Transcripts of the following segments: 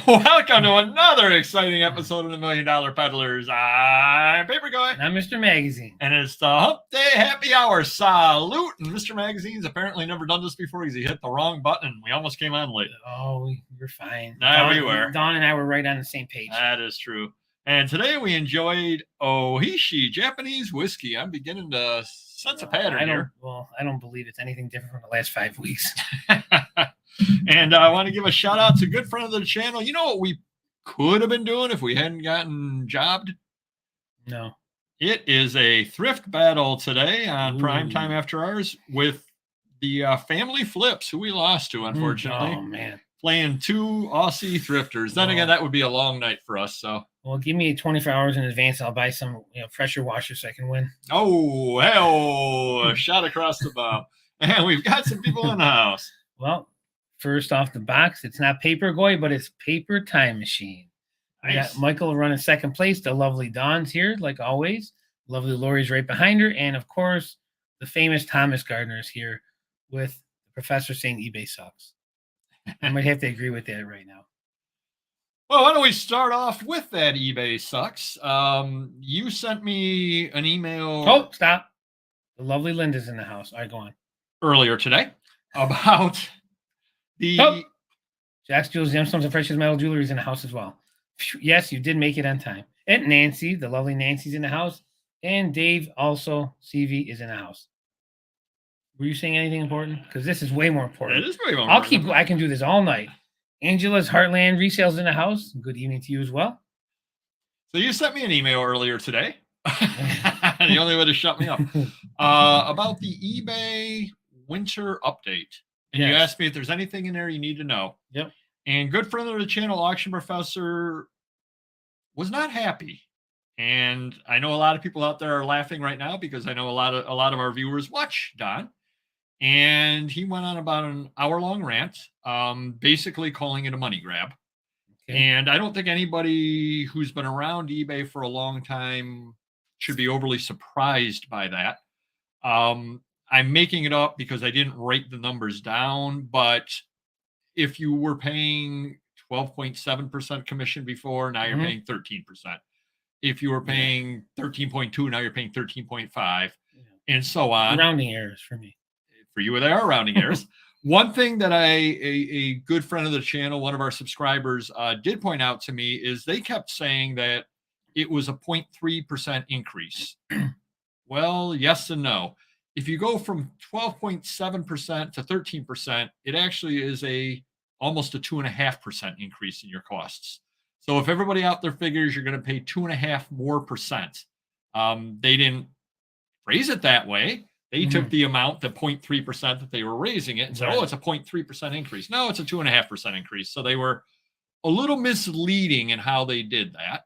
Welcome to another exciting episode of the $1 Million Peddlers. I'm Papergoy. I'm Mr-Magazine. And it's the Hump Day Happy Hour salute. And Mr. Magazine's apparently never done this before because he hit the wrong button and we almost came on late. Oh, you're fine. We were. Dawn and I were right on the same page. That is true. And today we enjoyed Ohishi Japanese whiskey. I'm beginning to sense a pattern here. Well, I don't believe it's anything different from the last 5 weeks. And I want to give a shout out to a good friend of the channel. You know what we could have been doing if we hadn't gotten jobbed? No. It is a thrift battle today on Prime Time After Ours with the Family Flips, who we lost to, unfortunately. Oh, man. Playing 2 Aussie thrifters. Then again, that would be a long night for us. So, well, give me 24 hours in advance. I'll buy some pressure washers so I can win. Oh, hell. A shot across the bow. And we've got some people in the house. Well, first off the box, it's not Papergoy, but it's Paper Time Machine. Nice. We got Michael running second place. The lovely Dawn's here, like always. Lovely Lori's right behind her. And, of course, the famous Thomas Gardner is here with the professor saying eBay sucks. I might have to agree with that right now. Well, why don't we start off with that eBay sucks? You sent me an email. Oh, stop. The lovely Linda's in the house. All right, go on. Earlier today about the... Oh. Jack's Jewels, Gemstones, and Precious Metal Jewelry is in the house as well. Yes, you did make it on time. And Nancy, the lovely Nancy's in the house. And Dave, also, CV, is in the house. Were you saying anything important? Because this is way more important. It is way more important. I can do this all night. Angela's Heartland Resales in the house. Good evening to you as well. So you sent me an email earlier today. The only way to shut me up. About the eBay winter update. And you asked me if there's anything in there you need to know. Yep. And good friend of the channel, Auction Professor, was not happy. And I know a lot of people out there are laughing right now because I know a lot of our viewers watch Don. And he went on about an hour-long rant, basically calling it a money grab. Okay. And I don't think anybody who's been around eBay for a long time should be overly surprised by that. I'm making it up because I didn't write the numbers down, but if you were paying 12.7% commission before, now you're paying 13%. If you were paying 13.2, now you're paying 13.5, and so on. Rounding errors for me. For you, they are rounding errors. One thing that a good friend of the channel, one of our subscribers, did point out to me is they kept saying that it was a 0.3% increase. Well, yes and no. If you go from 12.7% to 13%, it actually is almost a 2.5% increase in your costs. So if everybody out there figures you're going to pay 2.5% more, they didn't raise it that way. They took the amount, the 0.3% that they were raising it, and said, oh, it's a 0.3% increase. No, it's a 2.5% increase. So they were a little misleading in how they did that.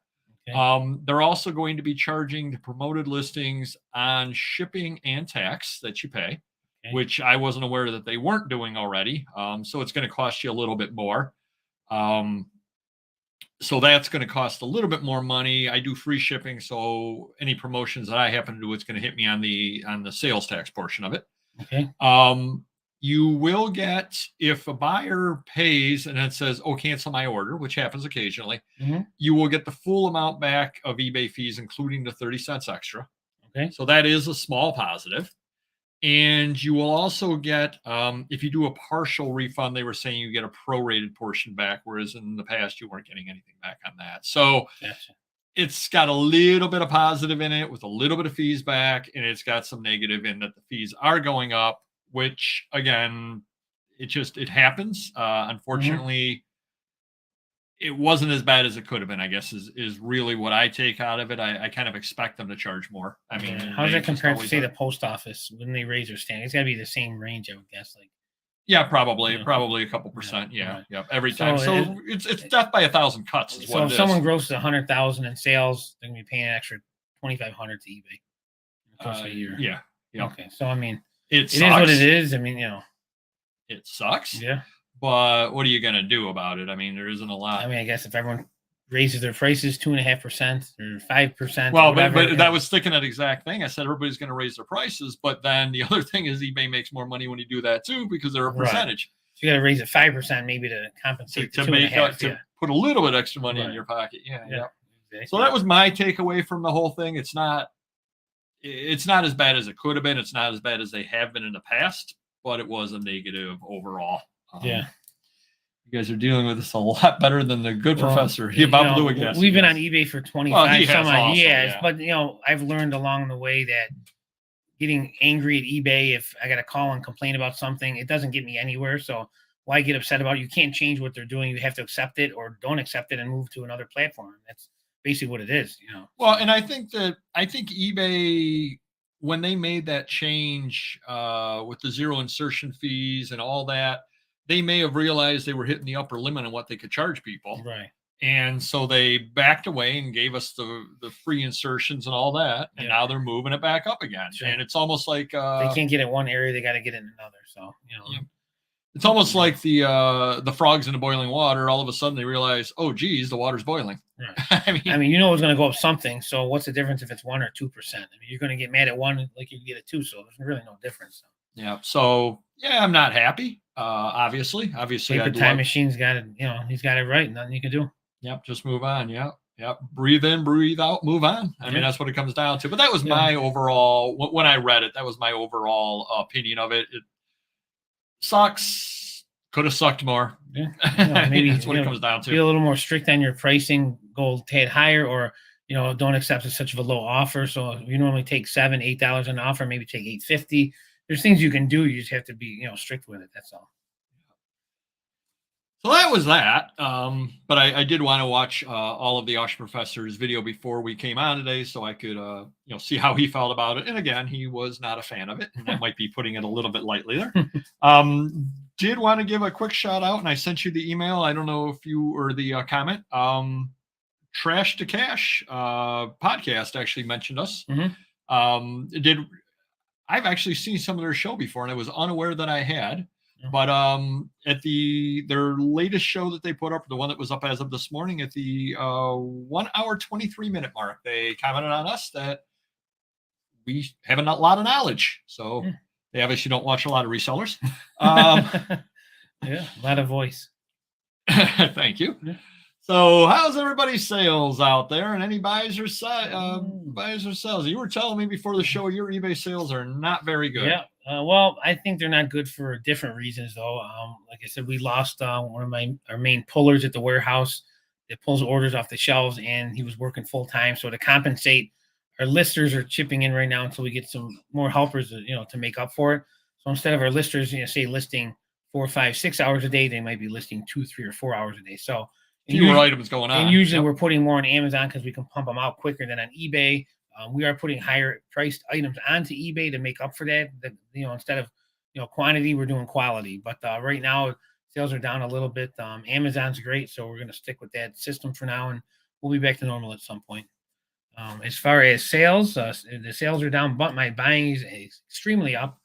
Okay. They're also going to be charging the promoted listings on shipping and tax that you pay, which I wasn't aware that they weren't doing already. So it's going to cost you a little bit more. So that's going to cost a little bit more money. I do free shipping, so any promotions that I happen to do, it's going to hit me on the sales tax portion of it. Okay. You will get, if a buyer pays and it says, oh, cancel my order, which happens occasionally, you will get the full amount back of eBay fees, including the 30 cents extra. Okay. So that is a small positive. And you will also get, if you do a partial refund, they were saying you get a prorated portion back, whereas in the past you weren't getting anything back on that. So It's got a little bit of positive in it with a little bit of fees back, and it's got some negative in that the fees are going up, which, again, it happens. Unfortunately, it wasn't as bad as it could have been, I guess, is really what I take out of it. I kind of expect them to charge more. I mean, how does that compare to, say, the post office when they raise their standard? It's got to be the same range, I would guess. Yeah, probably a couple percent. Yeah, every time. So it's death by 1,000 cuts. Is so if someone grosses 100,000 in sales, they're going to be paying an extra 2,500 to eBay. A year. Yeah. Okay, so I mean, it is what it is. I mean, it sucks. Yeah. But what are you going to do about it? I mean, there isn't a lot. I mean, I guess if everyone raises their prices 2.5% or 5%. Well, but that was sticking that exact thing. I said everybody's going to raise their prices, but then the other thing is eBay makes more money when you do that too because they're a percentage. So you got to raise it 5% maybe to compensate to make up put a little bit extra money in Right. your pocket. Yeah. Exactly. So that was my takeaway from the whole thing. It's not as bad as it could have been. It's not as bad as they have been in the past, but it was a negative overall. Yeah. You guys are dealing with this a lot better than the good professor. You know, Guess, we've been on eBay for 25 some odd years, yeah. but you know, I've learned along the way that getting angry at eBay if I got to call and complain about something, it doesn't get me anywhere. So why get upset about it? You can't change what they're doing. You have to accept it or don't accept it and move to another platform. That's basically what it is, you know. Well, and I think eBay, when they made that change with the zero insertion fees and all that, they may have realized they were hitting the upper limit on what they could charge people. Right. And so they backed away and gave us the free insertions and all that. And now they're moving it back up again. Sure. And it's almost like they can't get it one area, they got to get it in another. So, you know. Yeah. It's almost like the frogs in the boiling water. All of a sudden they realize, oh, geez, the water's boiling. Right. I mean, you know it's going to go up something. So what's the difference if it's 1 or 2%? I mean, you're going to get mad at 1 like you get at 2. So there's really no difference. Yeah. So yeah, I'm not happy. Obviously, the time machine's got it. You know, he's got it right. Nothing you can do. Yep. Just move on. Yep. Breathe in, breathe out, move on. I mean, that's what it comes down to. But that was my overall. When I read it, that was my overall opinion of it. It sucks. Could have sucked more. Yeah. Maybe that's what it comes down to. Be a little more strict on your pricing. Go a tad higher, or don't accept such of a low offer. So if you normally take $7, $8 an offer, maybe take $8.50. There's things you can do. You just have to be, strict with it. That's all. So that was that. But I did want to watch all of the Osh Professor's video before we came on today, so I could, see how he felt about it. And again, he was not a fan of it, and that might be putting it a little bit lightly there. Did want to give a quick shout out, and I sent you the email. I don't know if you or the comment. Trash to Cash podcast actually mentioned us. Mm-hmm. I've actually seen some of their show before, and I was unaware that I had. But at their latest show that they put up, the one that was up as of this morning, at the 1 hour 23-minute mark, they commented on us that we have a lot of knowledge. So they obviously don't watch a lot of resellers. Yeah, a lot of voice. Thank you. Yeah. So how's everybody's sales out there, and any buys or sells? You were telling me before the show your eBay sales are not very good. Yeah. Well, I think they're not good for different reasons, though. Like I said, we lost one of our main pullers at the warehouse that pulls orders off the shelves, and he was working full time. So to compensate, our listers are chipping in right now until we get some more helpers, to make up for it. So instead of our listers, say listing 4, 5, 6 hours a day, they might be listing 2, 3, or 4 hours a day. So fewer items going on. And usually we're putting more on Amazon because we can pump them out quicker than on eBay. We are putting higher priced items onto eBay to make up for that. Instead of quantity, we're doing quality. But right now, sales are down a little bit. Amazon's great, so we're going to stick with that system for now, and we'll be back to normal at some point. As far as sales, the sales are down, but my buying is extremely up.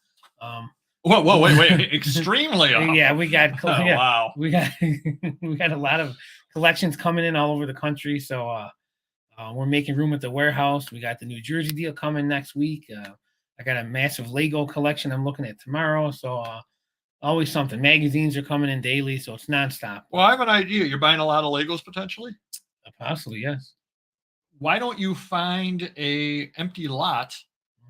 Whoa, wait, extremely up. Yeah, we got. Wow, we got a lot of collections coming in all over the country, so. We're making room at the warehouse. We got the New Jersey deal coming next week. I got a massive Lego collection I'm looking at tomorrow. So always something. Magazines are coming in daily, so it's nonstop. Well, I have an idea. You're buying a lot of Legos potentially? Possibly, yes. Why don't you find a empty lot,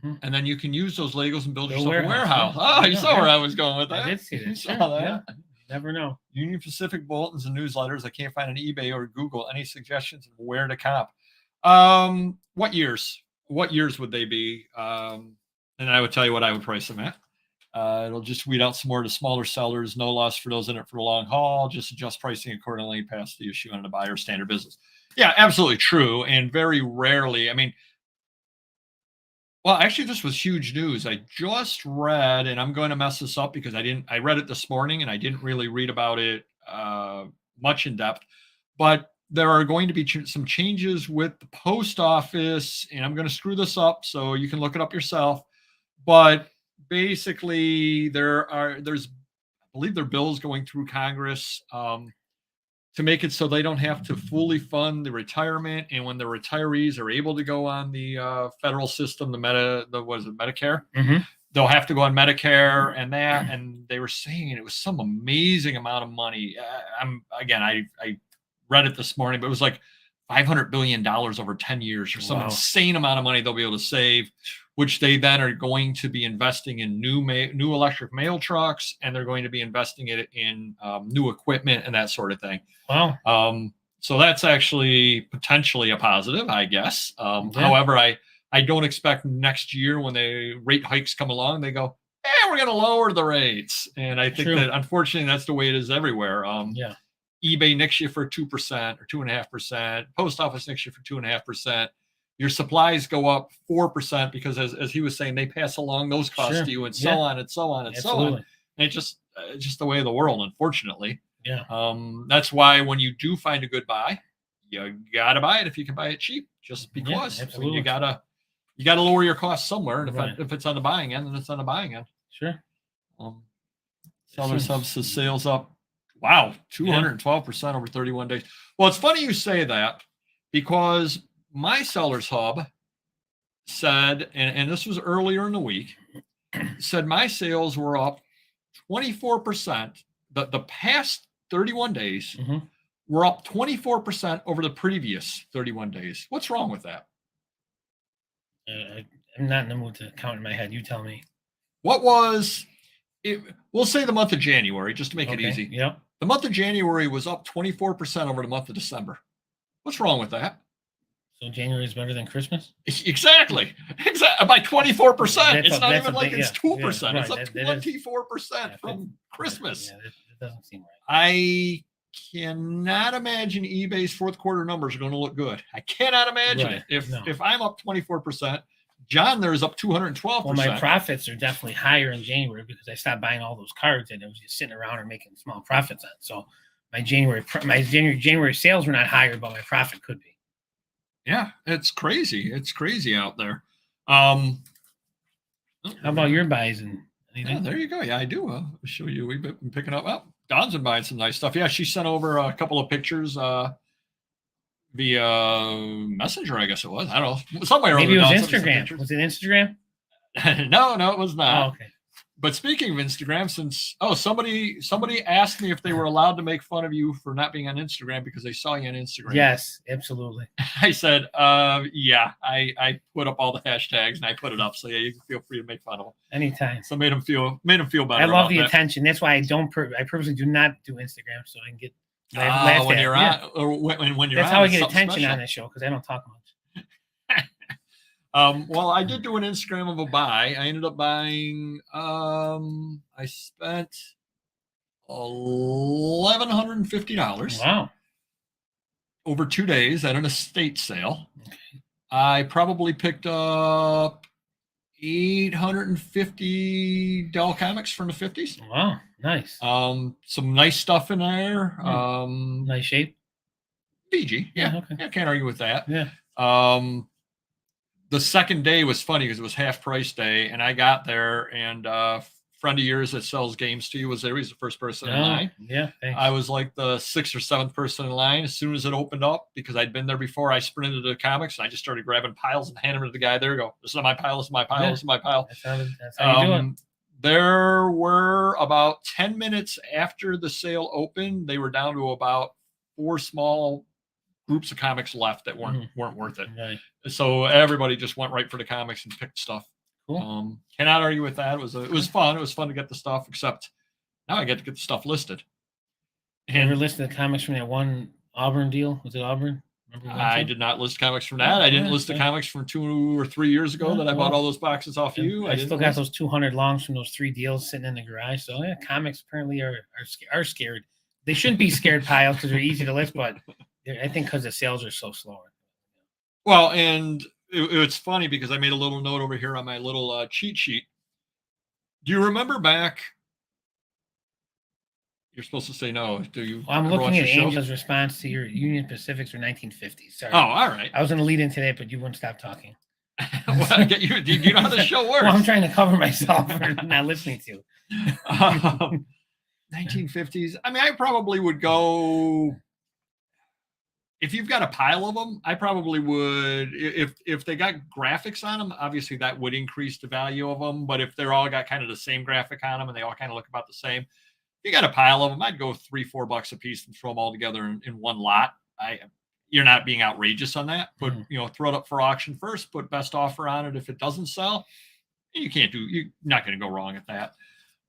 and then you can use those Legos and build yourself a warehouse? Yeah. Oh, you saw where I was going with that. I did see that. Saw that. Yeah. Never know. Union Pacific bulletins and newsletters. I can't find on eBay or Google any suggestions of where to comp. What years would they be? And I would tell you what I would price them at. It'll just weed out some more of the smaller sellers. No loss for those in it for the long haul. Just adjust pricing accordingly past the issue on the buyer standard business. Yeah, absolutely true. And very rarely, well, actually, this was huge news. I just read, and I'm going to mess this up because I read it this morning and I didn't really read about it much in depth, but there are going to be some changes with the post office, and I'm going to screw this up so you can look it up yourself. But basically, there's, I believe there are bills going through Congress to make it so they don't have to fully fund the retirement. And when the retirees are able to go on the federal system, Medicare? Mm-hmm. They'll have to go on Medicare and that. And they were saying it was some amazing amount of money. I read it this morning, but it was like $500 billion over 10 years or some insane amount of money they'll be able to save, which they then are going to be investing in new electric mail trucks, and they're going to be investing it in new equipment and that sort of thing. Wow. So that's actually potentially a positive, I guess. However, I don't expect next year when the rate hikes come along, they go, we're going to lower the rates. And I think that unfortunately that's the way it is everywhere. eBay nicks you for 2% or 2.5%. Post office nicks you for 2.5%. Your supplies go up 4% because, as he was saying, they pass along those costs to you, and so on and so on and so on. And it's just the way of the world, unfortunately. Yeah. That's why when you do find a good buy, you gotta buy it if you can buy it cheap. Just because absolutely. You gotta lower your costs somewhere. And if it's on the buying end, then it's on the buying end. Sure. Seller Subs says sales up. Wow, 212% over 31 days. Well, it's funny you say that, because my Sellers Hub said, and this was earlier in the week, said my sales were up 24%. The past 31 days were up 24% over the previous 31 days. What's wrong with that? I'm not in the mood to count in my head. You tell me. What was it? We'll say the month of January, just to make it easy. Yeah. The month of January was up 24% over the month of December. What's wrong with that? So January is better than Christmas? Exactly. By 24%. It's not even like it's 2%. It's up 24% from Christmas. Yeah, that doesn't seem right. I cannot imagine eBay's fourth quarter numbers are going to look good. I cannot imagine it. If I'm up 24%, John there is up 212%. Well, my profits are definitely higher in January because I stopped buying all those cards and it was just sitting around and making small profits on. So my January sales were not higher, but my profit could be. Yeah, it's crazy. It's crazy out there. How about your buys and anything? Yeah, there you go. Yeah, I do. I'll show you. We've been picking up. Well, Dawn's been buying some nice stuff. Yeah, she sent over a couple of pictures via Messenger, I guess it was. I don't know. Somewhere maybe it was Instagram. Was it Instagram? No, it was not. Oh, okay. But speaking of Instagram, somebody asked me if they were allowed to make fun of you for not being on Instagram because they saw you on Instagram. Yes, absolutely. I said, yeah, I put up all the hashtags and I put it up. So yeah, you can feel free to make fun of them anytime. So made them feel better. I love the attention. That's why I purposely do not do Instagram so I can get when you're on, or when you're. That's how I get attention on this show because I don't talk much. Well, I did do an Instagram of a buy. I ended up buying, I spent $1,150. Wow. Over 2 days at an estate sale. Okay. I probably picked up 850 Dell comics from the 50s. Wow. Nice. Some nice stuff in there. Nice shape. BG. Yeah. Okay. I can't argue with that. Yeah. The second day was funny because it was half price day, and I got there, and a friend of yours that sells games to you was there. He's the first person in line. Yeah, thanks. I was like the 6th or 7th person in line. As soon as it opened up, because I'd been there before, I sprinted to the comics, and I just started grabbing piles and handing them to the guy there. Go, this is my pile, this is my pile, this is my pile. That's how you do it. There were about 10 minutes after the sale opened, they were down to about 4 small groups of comics left that weren't worth it. Right. So everybody just went right for the comics and picked stuff. Cool. Cannot argue with that. It was fun. It was fun to get the stuff, except now I get to get the stuff listed. And you ever listed the comics from that one Auburn deal? Was it Auburn? I did not list comics from that. I didn't list the comics from 2 or 3 years ago that I bought all those boxes off you. I still got those 200 longs from those 3 deals sitting in the garage. So yeah, comics apparently are scared. They shouldn't be scared piles because they're easy to list, but I think because the sales are so slow. Well, and it's funny because I made a little note over here on my little cheat sheet. Do you remember back? You're supposed to say no. Do you? Well, I'm looking at Angel's response to your Union Pacifics or 1950s. Sorry. Oh, all right. I was going to lead into that, but you wouldn't stop talking. Well, do you know how the show works? Well, I'm trying to cover myself for not listening to. 1950s. I mean, I probably would go. If you've got a pile of them, I probably would. If they got graphics on them, obviously that would increase the value of them. But if they're all got kind of the same graphic on them and they all kind of look about the same, you got a pile of them, I'd go $3-4 a piece and throw them all together in one lot. you're not being outrageous on that. Put throw it up for auction first. Put best offer on it. If it doesn't sell, you're not going to go wrong at that.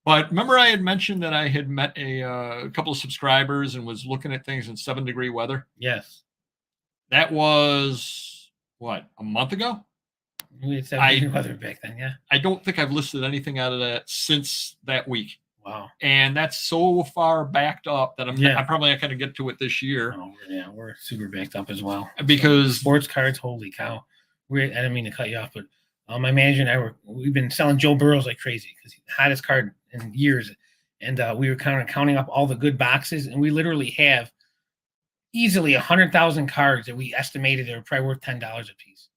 But remember, I had mentioned that I had met a couple of subscribers and was looking at things in 7-degree weather. Yes. That was what, a month ago? We had 7-degree weather back then. Yeah. I don't think I've listed anything out of that since that week. Wow. And that's so far backed up that I'm probably not going to get to it this year. Oh, yeah, we're super backed up as well. Because sports cards, holy cow. I didn't mean to cut you off, but my manager and I we've been selling Joe Burrows like crazy because he's the hottest card in years. And we were kind of counting up all the good boxes, and we literally have easily 100,000 cards that we estimated they were probably worth $10 a piece.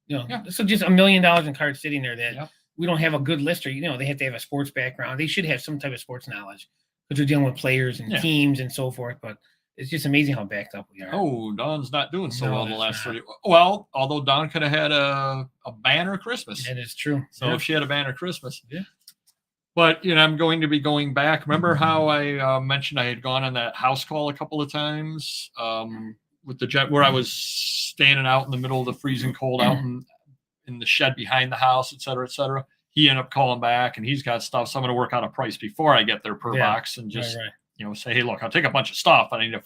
Yeah. So just $1 million in cards sitting there that we don't have a good lister. They have to have a sports background. They should have some type of sports knowledge because they're dealing with players and teams and so forth. But it's just amazing how backed up we are. Oh, Don's not doing so well the last 30. Well, although Don could have had a banner Christmas. That is true. So if she had a banner Christmas. Yeah. But, I'm going to be going back. Remember how I mentioned I had gone on that house call a couple of times with the jet where I was standing out in the middle of the freezing cold out in the shed behind the house, et cetera, et cetera. He ended up calling back, and he's got stuff. So I'm going to work out a price before I get there per box and just, say, hey, look, I'll take a bunch of stuff. I need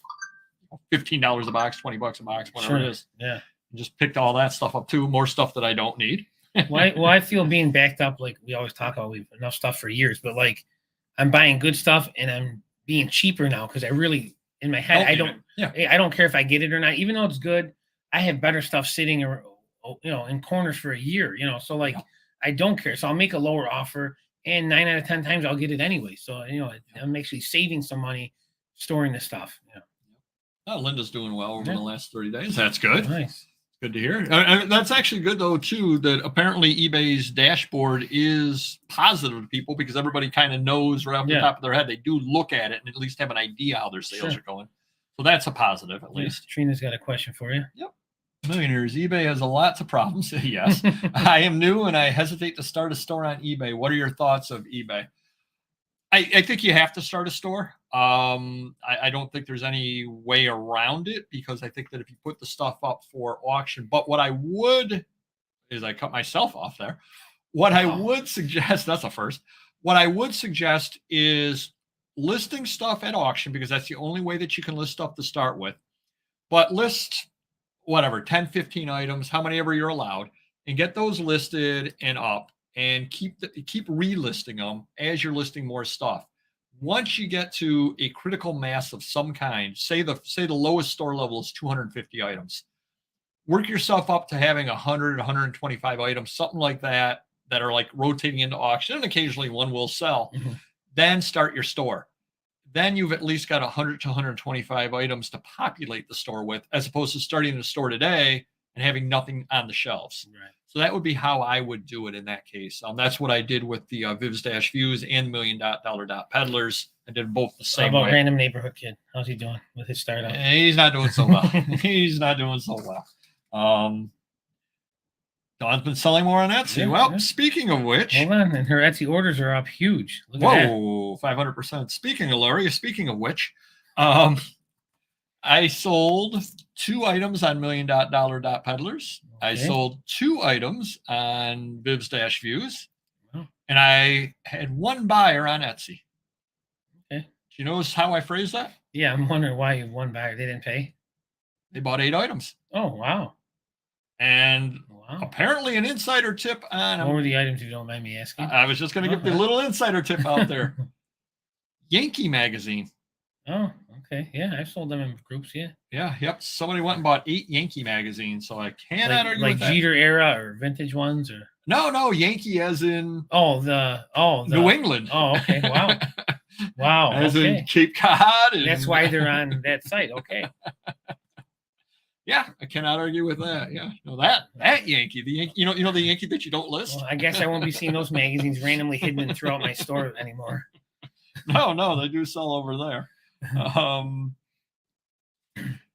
$15 a box, $20 a box, whatever it is. Yeah. And just picked all that stuff up too. More stuff that I don't need. Well, I feel being backed up, like we always talk about, we've enough stuff for years, but like I'm buying good stuff and I'm being cheaper now because I really, in my head, I don't care if I get it or not, even though it's good. I have better stuff sitting or in corners for a year, so like I don't care. So I'll make a lower offer, and 9 out of 10 times I'll get it anyway. So I'm actually saving some money storing the stuff. Oh, Linda's doing well over the last 30 days. That's good. Nice. Good to hear. That's actually good, though, too, that apparently eBay's dashboard is positive to people because everybody kind of knows right off the top of their head. They do look at it and at least have an idea how their sales are going. So that's a positive, at least. Trina's got a question for you. Yep. Millionaires, eBay has lots of problems. Yes. I am new and I hesitate to start a store on eBay. What are your thoughts of eBay? I think you have to start a store. I don't think there's any way around it because I think that if you put the stuff up for auction, but what I would is I cut myself off there. What I would suggest, that's a first. What I would suggest is listing stuff at auction because that's the only way that you can list stuff to start with. But list whatever, 10, 15 items, how many ever you're allowed, and get those listed and up. And keep relisting them as you're listing more stuff. Once you get to a critical mass of some kind, say the lowest store level is 250 items, work yourself up to having 100, 125 items, something like that are like rotating into auction, and occasionally one will sell. Then start your store. Then you've at least got 100 to 125 items to populate the store with, as opposed to starting the store today and having nothing on the shelves. Right. So that would be how I would do it in that case. That's what I did with the Vivs-Views and $1 Million Peddlers. I did both the same way. way. Random neighborhood kid? How's he doing with his startup? He's not doing so well. He's not doing so well. Dawn's been selling more on Etsy. Speaking of which. Hold on. And her Etsy orders are up huge. Look at that. 500%. Speaking of Laurie, speaking of which, I sold 2 items on $1 Million Peddlers. I sold 2 items on Vivs-Views. And I had 1 buyer on Etsy. Okay. Do you notice how I phrased that? Yeah, I'm wondering why you have 1 buyer. They didn't pay? They bought 8 items. Oh, wow. And apparently an insider tip on... What were the items, if you don't mind me asking? I was just going to give the little insider tip out there. Yankee Magazine. Oh, okay. Yeah, I've sold them in groups, Yep. Somebody went and bought 8 Yankee magazines, so I cannot argue with that. Like Jeter era or vintage ones, or no, Yankee as in the New England. Oh, okay. Wow. As in Cape Cod. And... That's why they're on that site. Okay. Yeah, I cannot argue with that. Yeah, no, that Yankee, the Yankee, you know the Yankee that you don't list. Well, I guess I won't be seeing those magazines randomly hidden throughout my store anymore. No, they do sell over there.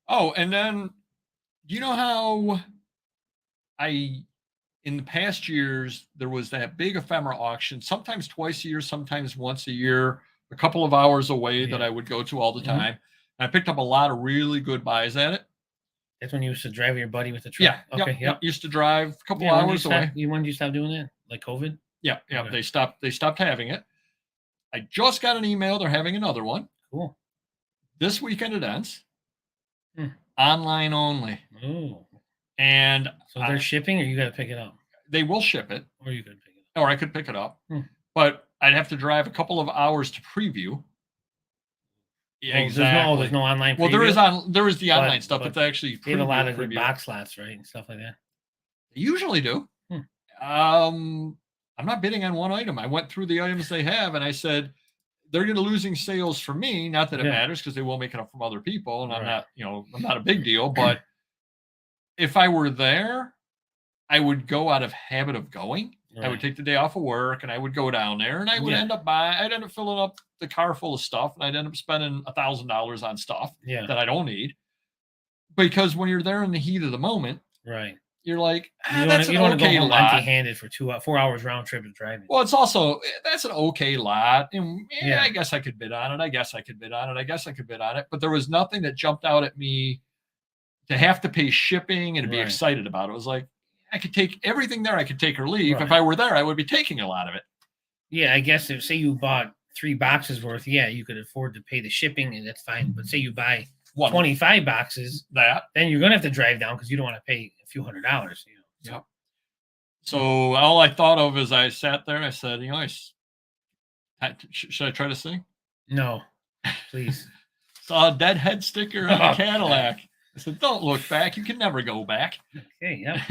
And then you know how in the past years there was that big ephemera auction, sometimes twice a year, sometimes once a year, a couple of hours away that I would go to all the time. I picked up a lot of really good buys at it. That's when you used to drive with your buddy with the truck. Yeah. Okay. Yep. Used to drive a couple When did you hours stop, away. when did you stop doing that? Like COVID? Yeah. Okay. They stopped having it. I just got an email. They're having another one. Cool. This weekend it ends. Hmm. Online only. Oh. And so they're shipping, or you got to pick it up? They will ship it. Or you could pick it up. Or I could pick it up. Hmm. But I'd have to drive a couple of hours to preview. Yeah, exactly. There's no online preview. Well, there is the online stuff, but they actually they have a lot of good box slots, right? And stuff like that. They usually do. Hmm. I'm not bidding on one item. I went through the items they have and I said, they're going to losing sales for me. Not that it matters, because they will make it up from other people. And I'm not, I'm not a big deal. But if I were there, I would go out of habit of going. I would take the day off of work and I would go down there, and I would end up filling up the car full of stuff, and I'd end up spending $1,000 on stuff that I don't need. Because when you're there in the heat of the moment, right, you're like, you that's don't want to go home empty-handed for 4 hours round trip of driving. Well, it's also, that's an okay lot, and I guess I could bid on it. I guess I could bid on it. But there was nothing that jumped out at me to have to pay shipping and to be excited about it. It was like, I could take everything there. I could take or leave. If I were there, I would be taking a lot of it. Yeah, I guess if, say you bought 3 boxes worth, you could afford to pay the shipping, and that's fine. But say you buy 25 boxes, then you're going to have to drive down because you don't want to pay a few $100s. Yep. So all I thought of as I sat there, I said, should I try to sing? No, please. Saw a dead head sticker on a Cadillac. I said, don't look back. You can never go back. Okay, yeah.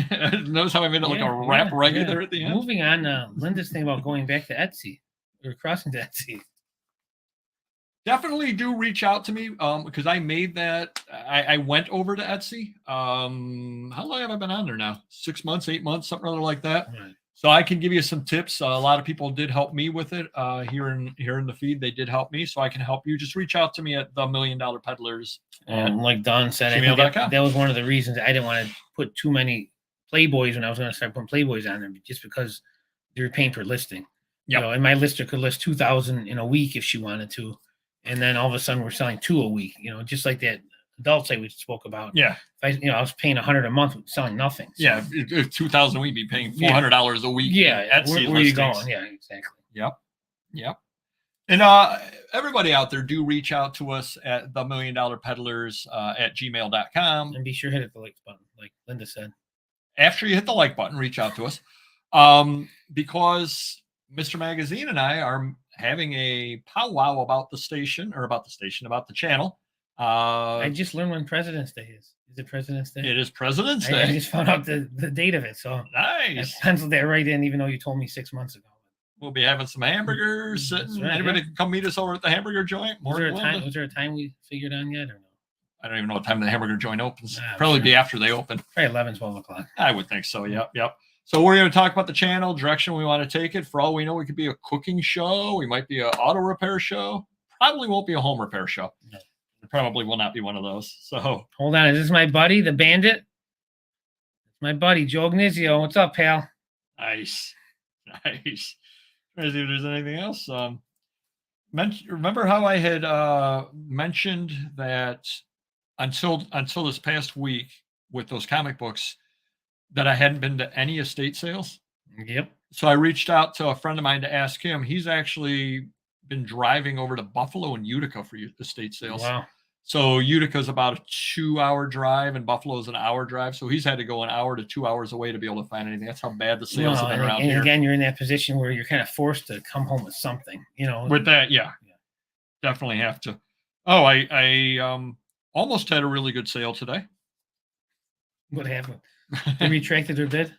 Notice how I made it like a rap reggae there at the end? Moving on, Linda's thing about going back to Etsy. Or crossing to Etsy. Definitely do reach out to me because I made that. I went over to Etsy. How long have I been on there now? 6 months, 8 months, something other like that. Right. So I can give you some tips. A lot of people did help me with it here in the feed. They did help me, so I can help you. Just reach out to me at the $1 Million Peddlers. Like Don said, I think that was one of the reasons I didn't want to put too many Playboys when I was going to start putting Playboys on there, just because you're paying per listing. Yep. And my lister could list 2,000 in a week if she wanted to, and then all of a sudden we're selling 2 a week. Just like that adult site we spoke about. Yeah. If I was paying $100 a month, selling nothing. So. Yeah, if 2,000 we'd be paying $400 a week. Yeah, Etsy where are you going? Yeah, exactly. Yep. And everybody out there, do reach out to us at the $1 Million Peddlers at gmail.com. And be sure to hit the like button, like Linda said. After you hit the like button, reach out to us. Because Mr. Magazine and I are having a powwow about the channel. I just learned when President's Day is. Is it President's Day? It is President's Day. I just found out the date of it. So nice. I penciled that right in, even though you told me 6 months ago. We'll be having some hamburgers sitting. Right, anybody can come meet us over at the hamburger joint. Was there a time we figured on yet or no? I don't even know what time the hamburger joint opens. Probably be after they open. Probably 11, 12 o'clock. I would think so. Yep. So we're going to talk about the channel, direction we want to take it. For all we know, we could be a cooking show. We might be an auto repair show. Probably won't be a home repair show. No. It probably will not be one of those. So hold on. Is this my buddy, the bandit? It's my buddy, Joe Ignizio. What's up, pal? Nice. Trying to see if there's anything else. Remember how I had mentioned that until this past week with those comic books that I hadn't been to any estate sales? Yep. So I reached out to a friend of mine to ask him. He's actually been driving over to Buffalo and Utica for estate sales. Wow. So Utica's about a 2-hour drive and Buffalo's an hour drive. So he's had to go an hour to 2 hours away to be able to find anything. That's how bad the sales have been around here. And again, you're in that position where you're kind of forced to come home with something, With that, definitely have to. Oh, I almost had a really good sale today. What happened? They retracted their bid?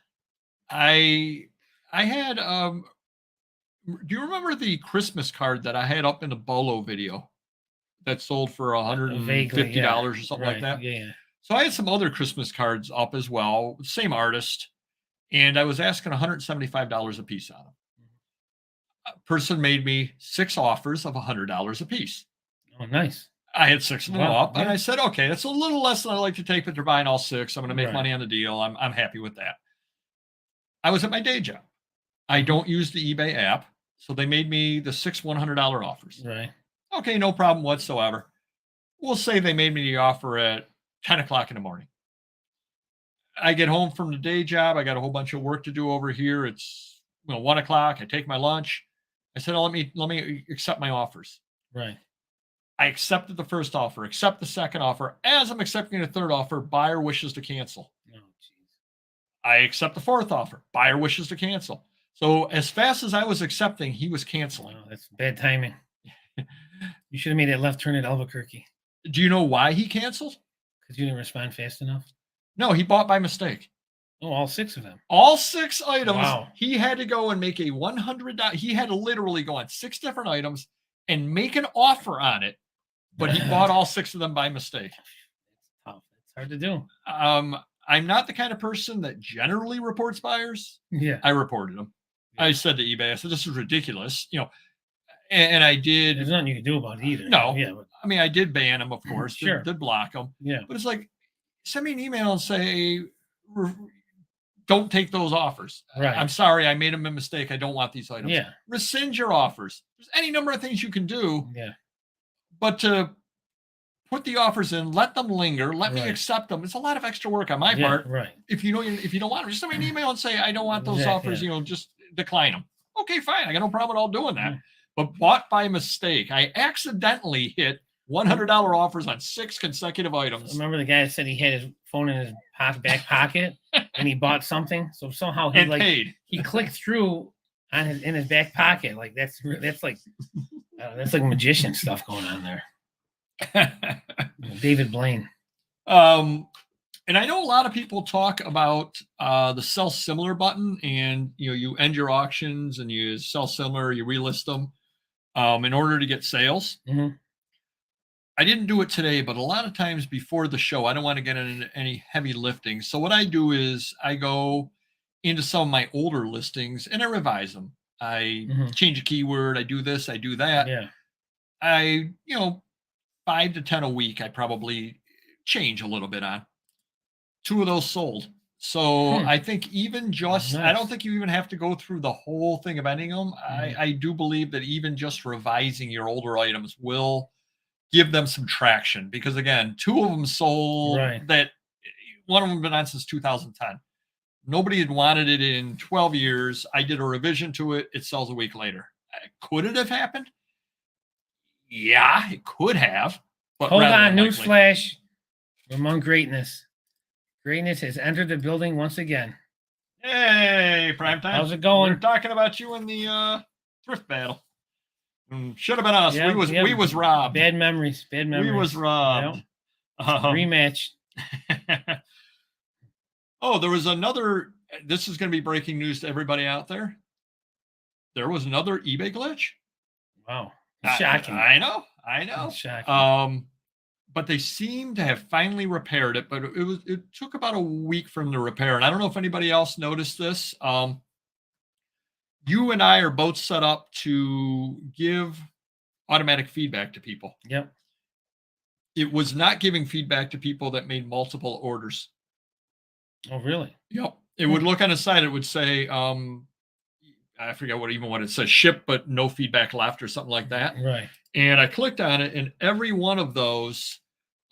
I had do you remember the Christmas card that I had up in the Bolo video that sold for $150 or something like that? Yeah. So I had some other Christmas cards up as well, same artist, and I was asking $175 a piece on them. A person made me 6 offers of $100 a piece. Oh, nice. I had 6 of them up, and I said, okay, that's a little less than I like to take, but they're buying all 6. I'm going to make money on the deal. I'm happy with that. I was at my day job. I don't use the eBay app, so they made me the 6 $100 offers. Right. Okay, no problem whatsoever. we'll say they made me the offer at 10 o'clock in the morning. I get home from the day job. I got a whole bunch of work to do over here. It's 1 o'clock. I take my lunch. I said, oh, let me accept my offers. Right. I accepted the first offer, accept the second offer. As I'm accepting the third offer, buyer wishes to cancel. Oh, geez. I accept the fourth offer. Buyer wishes to cancel. So as fast as I was accepting, he was canceling. Wow, that's bad timing. You should have made that left turn at Albuquerque. Do you know why he canceled? Because you didn't respond fast enough. No, he bought by mistake. Oh, all 6 of them. All 6 items. Wow. He had to go and make a $100. He had to literally go on 6 different items and make an offer on it, but he bought all 6 of them by mistake. It's tough. It's hard to do. I'm not the kind of person that generally reports buyers. Yeah. I reported them. Yeah. I said to eBay, I said, this is ridiculous. And I did. There's nothing you can do about it either. No. Yeah. But, I mean, I did ban them, of course. Sure. Did block them. yeah. But it's like, send me an email and say, don't take those offers. Right. I'm sorry, I made a mistake. I don't want these items. Yeah. Rescind your offers. There's any number of things you can do. Yeah. But to put the offers in, let them linger, let me Right. accept them. It's a lot of extra work on my Yeah. part. Right. If you don't want them, just send me an email and say, I don't want those offers, just decline them. Okay, fine. I got no problem at all doing that. Mhm. But bought by mistake. I accidentally hit $100 offers on 6 consecutive items. Remember the guy that said he had his phone in his back pocket and he bought something? So somehow and paid. he clicked through in his back pocket. Like that's like magician stuff going on there. David Blaine. And I know a lot of people talk about the sell similar button, and you end your auctions and you sell similar, you relist them in order to get sales. Mm-hmm. I didn't do it today, but a lot of times before the show, I don't want to get into any heavy lifting. So what I do is I go into some of my older listings and I revise them. I change a keyword. I do this, I do that. Yeah. 5 to 10 a week, I probably change a little bit on. 2 of those sold. So I think even just, nice. I don't think you even have to go through the whole thing of ending them. I do believe that even just revising your older items will give them some traction, because again, 2 of them sold. Right. That one of them been on since 2010. Nobody had wanted it in 12 years. I did a revision to it. It sells a week later. Could it have happened? Yeah, it could have. But hold on, unlikely. newsflash. Among greatness. Greatness has entered the building once again. Hey, Primetime. How's it going? We're talking about you in the thrift battle. Should have been us. Yeah, we was robbed. Bad memories. We was robbed. Yep. Rematch. Oh, there was another. This is going to be breaking news to everybody out there. There was another eBay glitch. Wow. Shocking. I know. That's shocking. But they seem to have finally repaired it, but it took about a week from the repair. And I don't know if anybody else noticed this. You and I are both set up to give automatic feedback to people. Yep. It was not giving feedback to people that made multiple orders. Oh, really? Yep. It would look on the side. It would say, I forget what it says, ship, but no feedback left or something like that. Right. And I clicked on it, and every one of those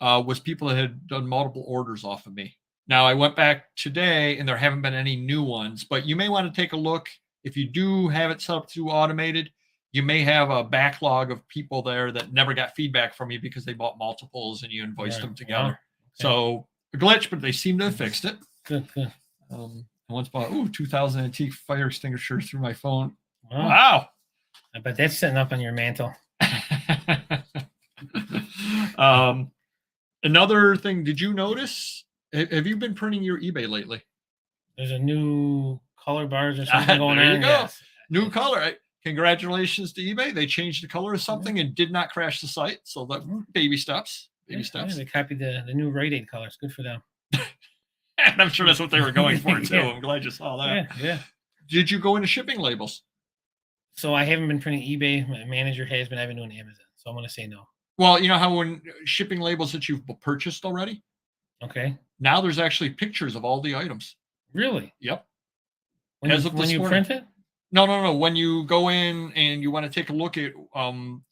was people that had done multiple orders off of me. Now, I went back today, and there haven't been any new ones, but you may want to take a look. If you do have it set up to automated, you may have a backlog of people there that never got feedback from you because they bought multiples and you invoiced them together. Wow. Okay. So a glitch, but they seem to have fixed it. Good. I once bought 2,000 antique fire extinguishers through my phone. Wow. I bet that's sitting up on your mantle. Another thing, did you notice? Have you been printing your eBay lately? There's a new color bars or something going on. There you go. Yes. New color. Congratulations to eBay. They changed the color of something and did not crash the site. So that baby steps. Baby steps. They copied the new Rite Aid colors. Good for them. And I'm sure that's what they were going for too. I'm glad you saw that. Yeah. Did you go into shipping labels? So I haven't been printing eBay. My manager has been. I've been doing Amazon. So I'm going to say no. Well, you know how when shipping labels that you've purchased already? Okay. Now there's actually pictures of all the items. Really? Yep. When you print it? No. When you go in and you want to take a look at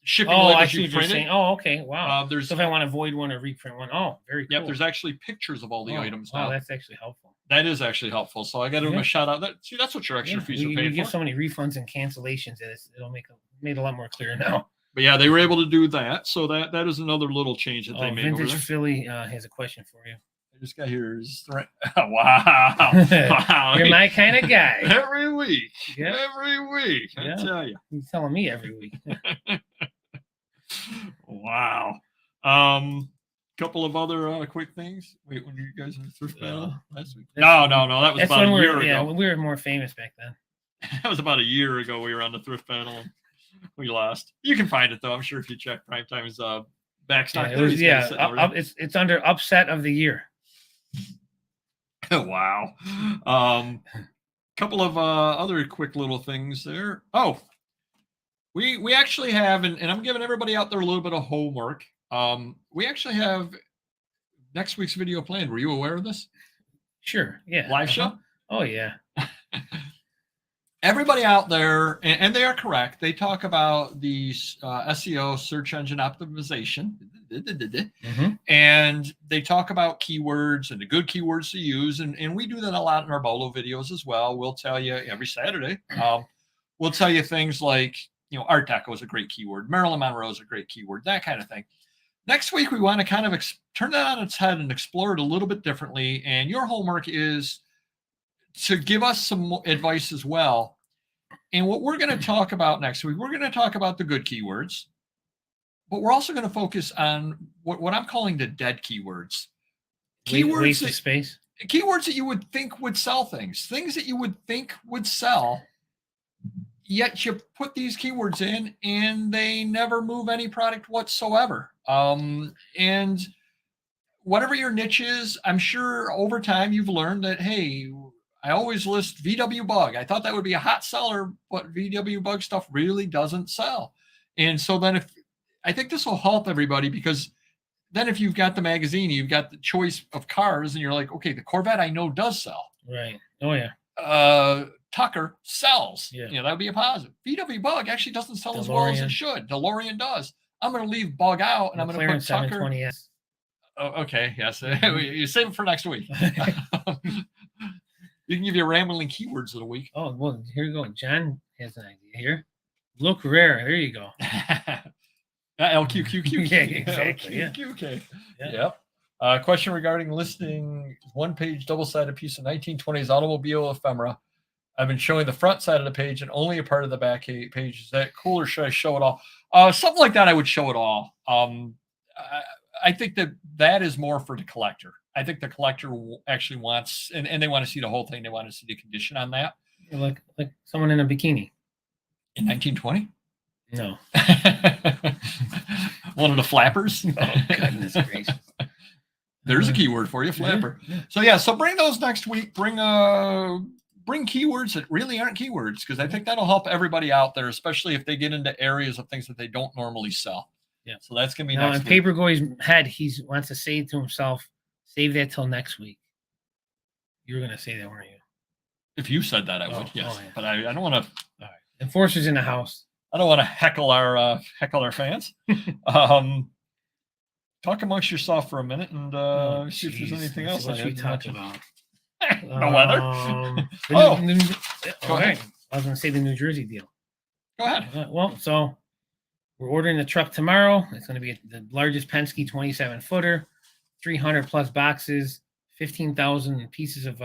shipping Oh, I labels see you what you're printed, saying. Oh, okay. Wow. there's So if I want to void one or reprint one, oh, very cool. yep, there's actually pictures of all the items now. Wow, that's actually helpful. That is actually helpful. So I got to give them a shout out. That's what your extra Yeah, fees are we paid give for. so many refunds and cancellations that it'll made it a lot more clear now. But yeah, they were able to do that. So that is another little change that they made over Vintage there. Philly has a question for you. This guy here is right. Wow. Wow. You're my kind of guy. Every week. Yeah. Every week. I tell you. He's telling me every week. Wow. Couple of other quick things. Wait, when you guys in the thrift battle last week? No. That was about a year ago. Yeah, we were more famous back then. That was about a year ago. We were on the thrift battle. And we lost. You can find it though. I'm sure if you check Prime Time's backstock. It's under upset of the year. Wow. Couple of other quick little things there. Oh, we actually have, and I'm giving everybody out there a little bit of homework. We actually have next week's video planned. Were you aware of this? Sure. Yeah. Live show? Oh yeah. Everybody out there, and they are correct. They talk about the SEO, search engine optimization, and they talk about keywords and the good keywords to use. And we do that a lot in our Bolo videos as well. We'll tell you every Saturday. We'll tell you things like, Art Deco is a great keyword. Marilyn Monroe is a great keyword, that kind of thing. Next week, we want to kind of turn that on its head and explore it a little bit differently. And your homework is to give us some advice as well. And what we're going to talk about next week, we're going to talk about the good keywords, but we're also going to focus on what I'm calling the dead keywords. Waste of space. Keywords that you would think would sell things that you would think would sell, yet you put these keywords in and they never move any product whatsoever. And whatever your niche is, I'm sure over time you've learned that, hey, I always list VW Bug. I thought that would be a hot seller, but VW Bug stuff really doesn't sell. And so then I think this will help everybody, because then if you've got the magazine, you've got the choice of cars, and you're like, okay, the Corvette I know does sell. Right. Oh yeah. Tucker sells. Yeah. That would be a positive. VW Bug actually doesn't sell as well as it should. DeLorean does. I'm going to leave Bug out, and I'm going to put Tucker. 720S. Oh, okay. Yes. You save it for next week. You can give you rambling keywords of the week. Oh, well, here you go. John has an idea here. Look rare. There you go. LQQQ. Yeah, exactly. LQQK. Yeah. Yep. Question regarding listing one-page double-sided piece of 1920s automobile ephemera. I've been showing the front side of the page and only a part of the back page. Is that cool, or should I show it all? Something like that, I would show it all. I think that is more for the collector. I think the collector actually wants, and they want to see the whole thing. They want to see the condition on that. Like someone in a bikini. In 1920? No. One of the flappers? Oh, goodness gracious. There's a keyword for you, flapper. Yeah. So bring those next week. Bring keywords that really aren't keywords, because I think that'll help everybody out there, especially if they get into areas of things that they don't normally sell. Yeah. So that's going to be now, next in week. Papergoy's head, he wants to say to himself, save that till next week. You were going to say that, weren't you? If you said that, I would, yes. Yeah. But I don't want to. All right. Enforcers in the house. I don't want to heckle our fans. Talk amongst yourself for a minute and see if there's anything else. What we talk about? The weather. All right. I was going to say the New Jersey deal. Go ahead. Well, so we're ordering the truck tomorrow. It's going to be the largest Penske 27-footer, 300 plus boxes, 15,000 pieces of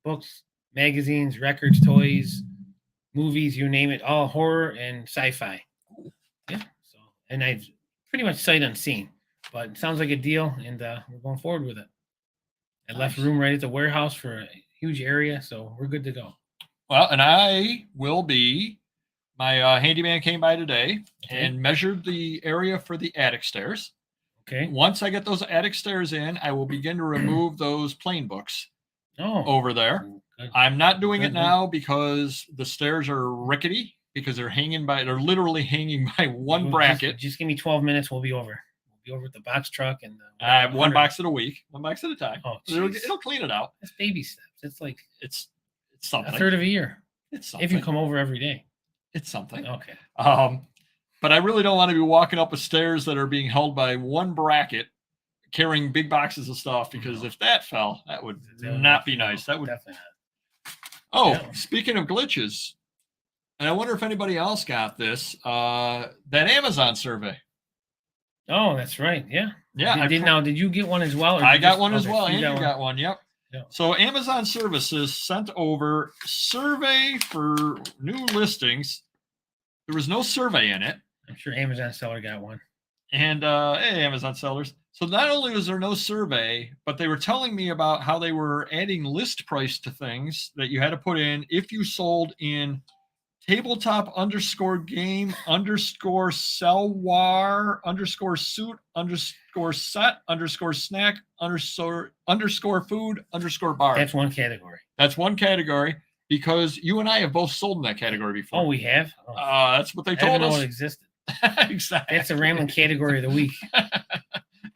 books, magazines, records, toys, movies, you name it, all horror and sci-fi. Yeah. So, and I've pretty much sight unseen, but it sounds like a deal, and we're going forward with it. I left room right at the warehouse for a huge area, so we're good to go. Well, and I will be. My handyman came by today and measured the area for the attic stairs. Okay. Once I get those attic stairs in, I will begin to remove those plain books over there. Good. I'm not doing it now because the stairs are rickety, because they're literally hanging by one bracket. Just give me 12 minutes. We'll be over. We'll be over with the box truck and one box at a week, one box at a time. Oh, it'll clean it out. That's baby steps. It's like it's something. A third of a year. It's something. If you come over every day. It's something. Okay. But I really don't want to be walking up the stairs that are being held by one bracket carrying big boxes of stuff, because if that fell, that would not be nice. That would definitely not. Oh, speaking of glitches, and I wonder if anybody else got this, that Amazon survey. Oh, that's right. Yeah. Yeah. Did you get one as well? I got one as well. And you got one. Yep. Yeah. So Amazon Services sent over survey for new listings. There was no survey in it. I'm sure Amazon seller got one. And hey, Amazon sellers. So not only was there no survey, but they were telling me about how they were adding list price to things that you had to put in if you sold in tabletop _game _sellwar _suit _set _snack _food _bar. That's one category. That's one category, because you and I have both sold in that category before. Oh, we have? Oh. That's what they told us. I didn't know it existed. Exactly. That's a rambling category of the week.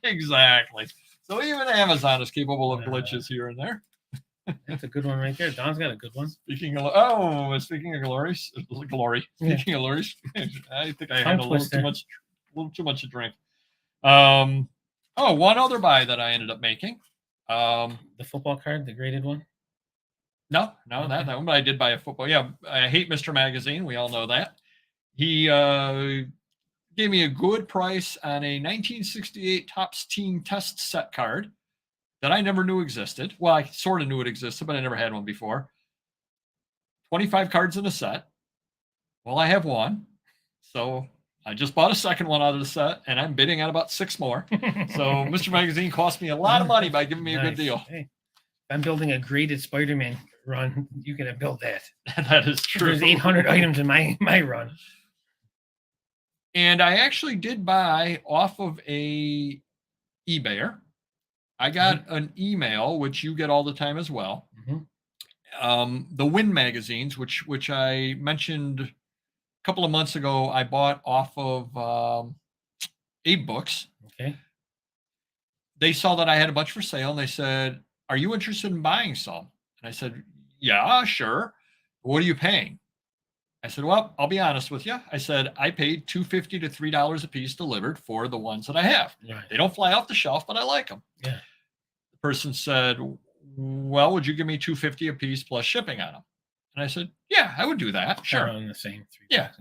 Exactly. So even Amazon is capable of glitches here and there. That's a good one right there. Don's got a good one. Speaking of glories. Yeah. Speaking of glories, I think I had a little too much to drink. One other buy that I ended up making. The football card, the graded one. No, okay. Not that one. But I did buy a football. Yeah, I hate Mr-Magazine. We all know that. He gave me a good price on a 1968 Topps Team Test set card that I never knew existed. Well, I sort of knew it existed, but I never had one before. 25 cards in a set. Well, I have one. So I just bought a second one out of the set, and I'm bidding on about 6 more. So Mr-Magazine cost me a lot of money by giving me a good deal. Hey, if I'm building a graded Spider-Man run, you can build that. That is true. There's 800 items in my run. And I actually did buy off of a eBayer. I got an email, which you get all the time as well. The Win magazines, which I mentioned a couple of months ago, I bought off of Abe Books. Okay. They saw that I had a bunch for sale, and they said, "Are you interested in buying some?" And I said, "Yeah, sure. What are you paying?" I said, "Well, I'll be honest with you." I said, "I paid $2.50 to $3 a piece delivered for the ones that I have. Right. They don't fly off the shelf, but I like them." Yeah. The person said, "Well, would you give me $2.50 a piece plus shipping on them?" And I said, "Yeah, I would do that. Sure." On the same 3 yeah.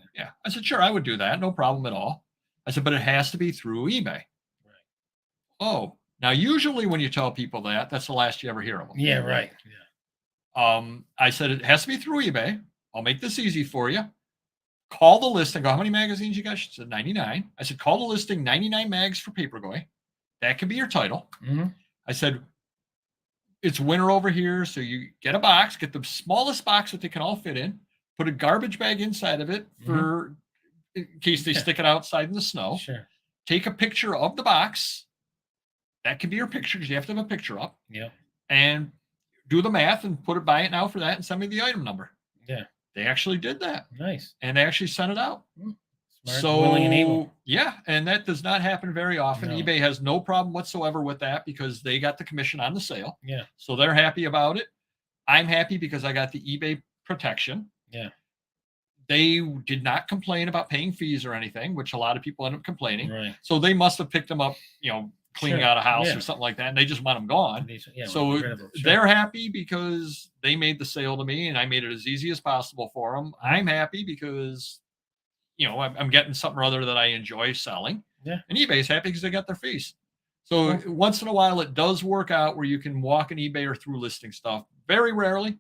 I said, "Sure, I would do that. No problem at all." I said, "But it has to be through eBay." Right. Oh, now usually when you tell people that, that's the last you ever hear of them. Yeah, right. Yeah. I said, "It has to be through eBay. I'll make this easy for you. Call the listing." Go, "How many magazines you got?" She said, 99. I said, "Call the listing 99 mags for Papergoy. That can be your title." I said, "It's winter over here, so you get a box, get the smallest box that they can all fit in, put a garbage bag inside of it for in case they stick it outside in the snow. Sure. Take a picture of the box. That can be your picture, because you have to have a picture up. Yeah. And do the math and buy it now for that and send me the item number." Yeah. They actually did that. Nice. And they actually sent it out. Smart, so willing, and able. Yeah, and that does not happen very often. No. eBay has no problem whatsoever with that, because they got the commission on the sale. Yeah. So they're happy about it. I'm happy because I got the eBay protection. Yeah. They did not complain about paying fees or anything, which a lot of people end up complaining. Right. So they must have picked them up, cleaning out a house Yeah. or something like that, and they just want them gone. Yeah, So they're happy because they made the sale to me, and I made it as easy as possible for them. I'm happy because, I'm getting something or other that I enjoy selling. Yeah. And eBay's happy because they got their fees. So once in a while, it does work out where you can walk an eBay or through listing stuff. Very rarely,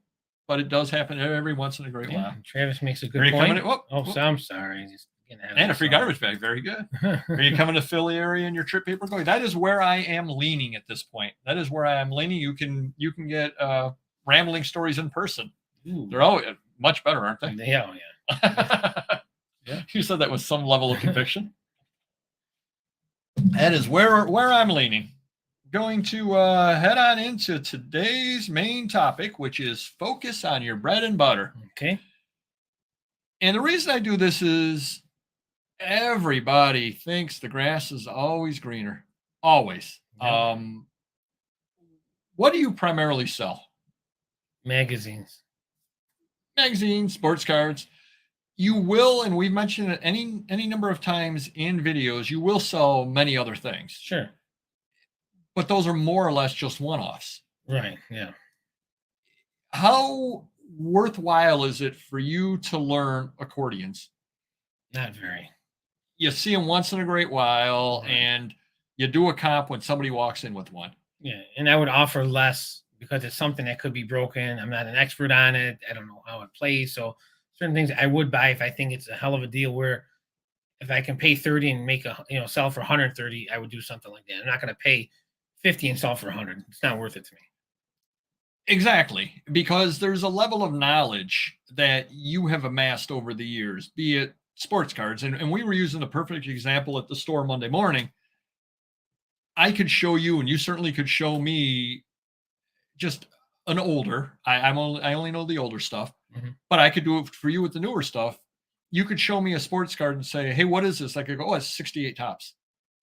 but it does happen every once in a great while. Travis makes a good point. So I'm sorry. And a free garbage bag. Very good. Are you coming to Philly area in your trip, Papergoy? That is where I am leaning at this point. That is where I am leaning. You can get rambling stories in person. Ooh. They're all much better, aren't they? Yeah. Yeah. You said that with some level of conviction. That is where I'm leaning. Going to head on into today's main topic, which is focus on your bread and butter. Okay. And the reason I do this is everybody thinks the grass is always greener. Always. Yeah. What do you primarily sell? Magazines. magazines, sports cards. You will, and we've mentioned it any number of times in videos, you will sell many other things. Sure. But those are more or less just one-offs. Right. Yeah. How worthwhile is it for you to learn accordions? Not very. You see them once in a great while, Right. and you do a comp when somebody walks in with one. Yeah, and I would offer less because it's something that could be broken. I'm not an expert on it. I don't know how it plays. So certain things I would buy if I think it's a hell of a deal. Where if I can pay 30 and make sell for 130, I would do something like that. I'm not going to pay 50 and sell for 100. It's not worth it to me. Exactly, because there's a level of knowledge that you have amassed over the years, be it sports cards. And we were using a perfect example at the store Monday morning. I could show you, and you certainly could show me just an older. I only know the older stuff, but I could do it for you with the newer stuff. You could show me a sports card and say, "Hey, what is this?" I could go, "Oh, it's 68 tops.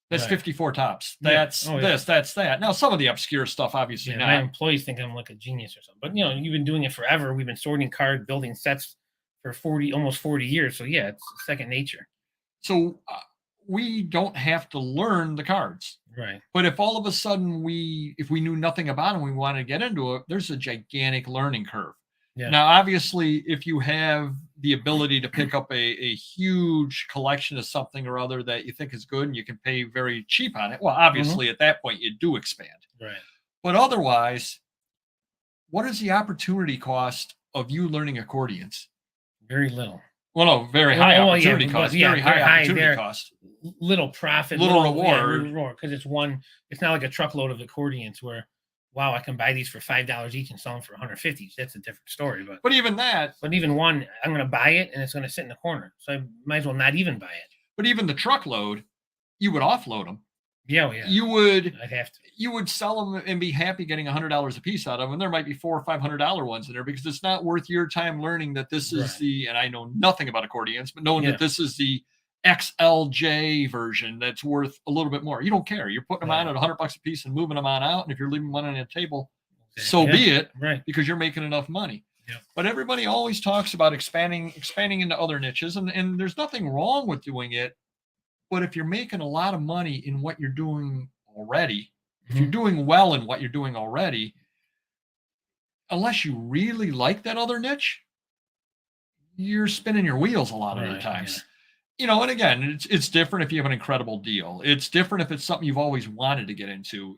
That's Right. 54 tops. Yeah. That's this. That's that." Now, some of the obscure stuff, obviously, Yeah, my not. employees think I'm like a genius or something. But you've been doing it forever. We've been sorting cards, building sets for almost 40 years. So yeah, it's second nature. So we don't have to learn the cards. Right. But if all of a sudden if we knew nothing about them, we wanted to get into it, there's a gigantic learning curve. Yeah. Now, obviously, if you have the ability to pick up a huge collection of something or other that you think is good and you can pay very cheap on it, well, obviously, at that point, you do expand. Right. But otherwise, what is the opportunity cost of you learning accordions? Very little. Well, no, very high opportunity cost. Yeah, very high opportunity there. cost. Little profit, Little reward. Because it's not like a truckload of accordions where, wow, I can buy these for $5 each and sell them for 150. That's a different story. But even that. But even one, I'm going to buy it and it's going to sit in the corner. So I might as well not even buy it. But even the truckload, you would offload them. Yeah, yeah. I'd have to. You would sell them and be happy getting $100 a piece out of them. And there might be $400 or $500 ones in there because it's not worth your time learning that this is and I know nothing about accordions, but knowing that this is the XLJ version that's worth a little bit more. You don't care. You're putting them on at $100 a piece and moving them on out. And if you're leaving money on the table, so be it, because you're making enough money. Yeah. But everybody always talks about expanding into other niches, and there's nothing wrong with doing it. But if you're making a lot of money in what you're doing already, if you're doing well in what you're doing already, unless you really like that other niche, you're spinning your wheels a lot of the times. Yeah. And again, it's different if you have an incredible deal. It's different if it's something you've always wanted to get into.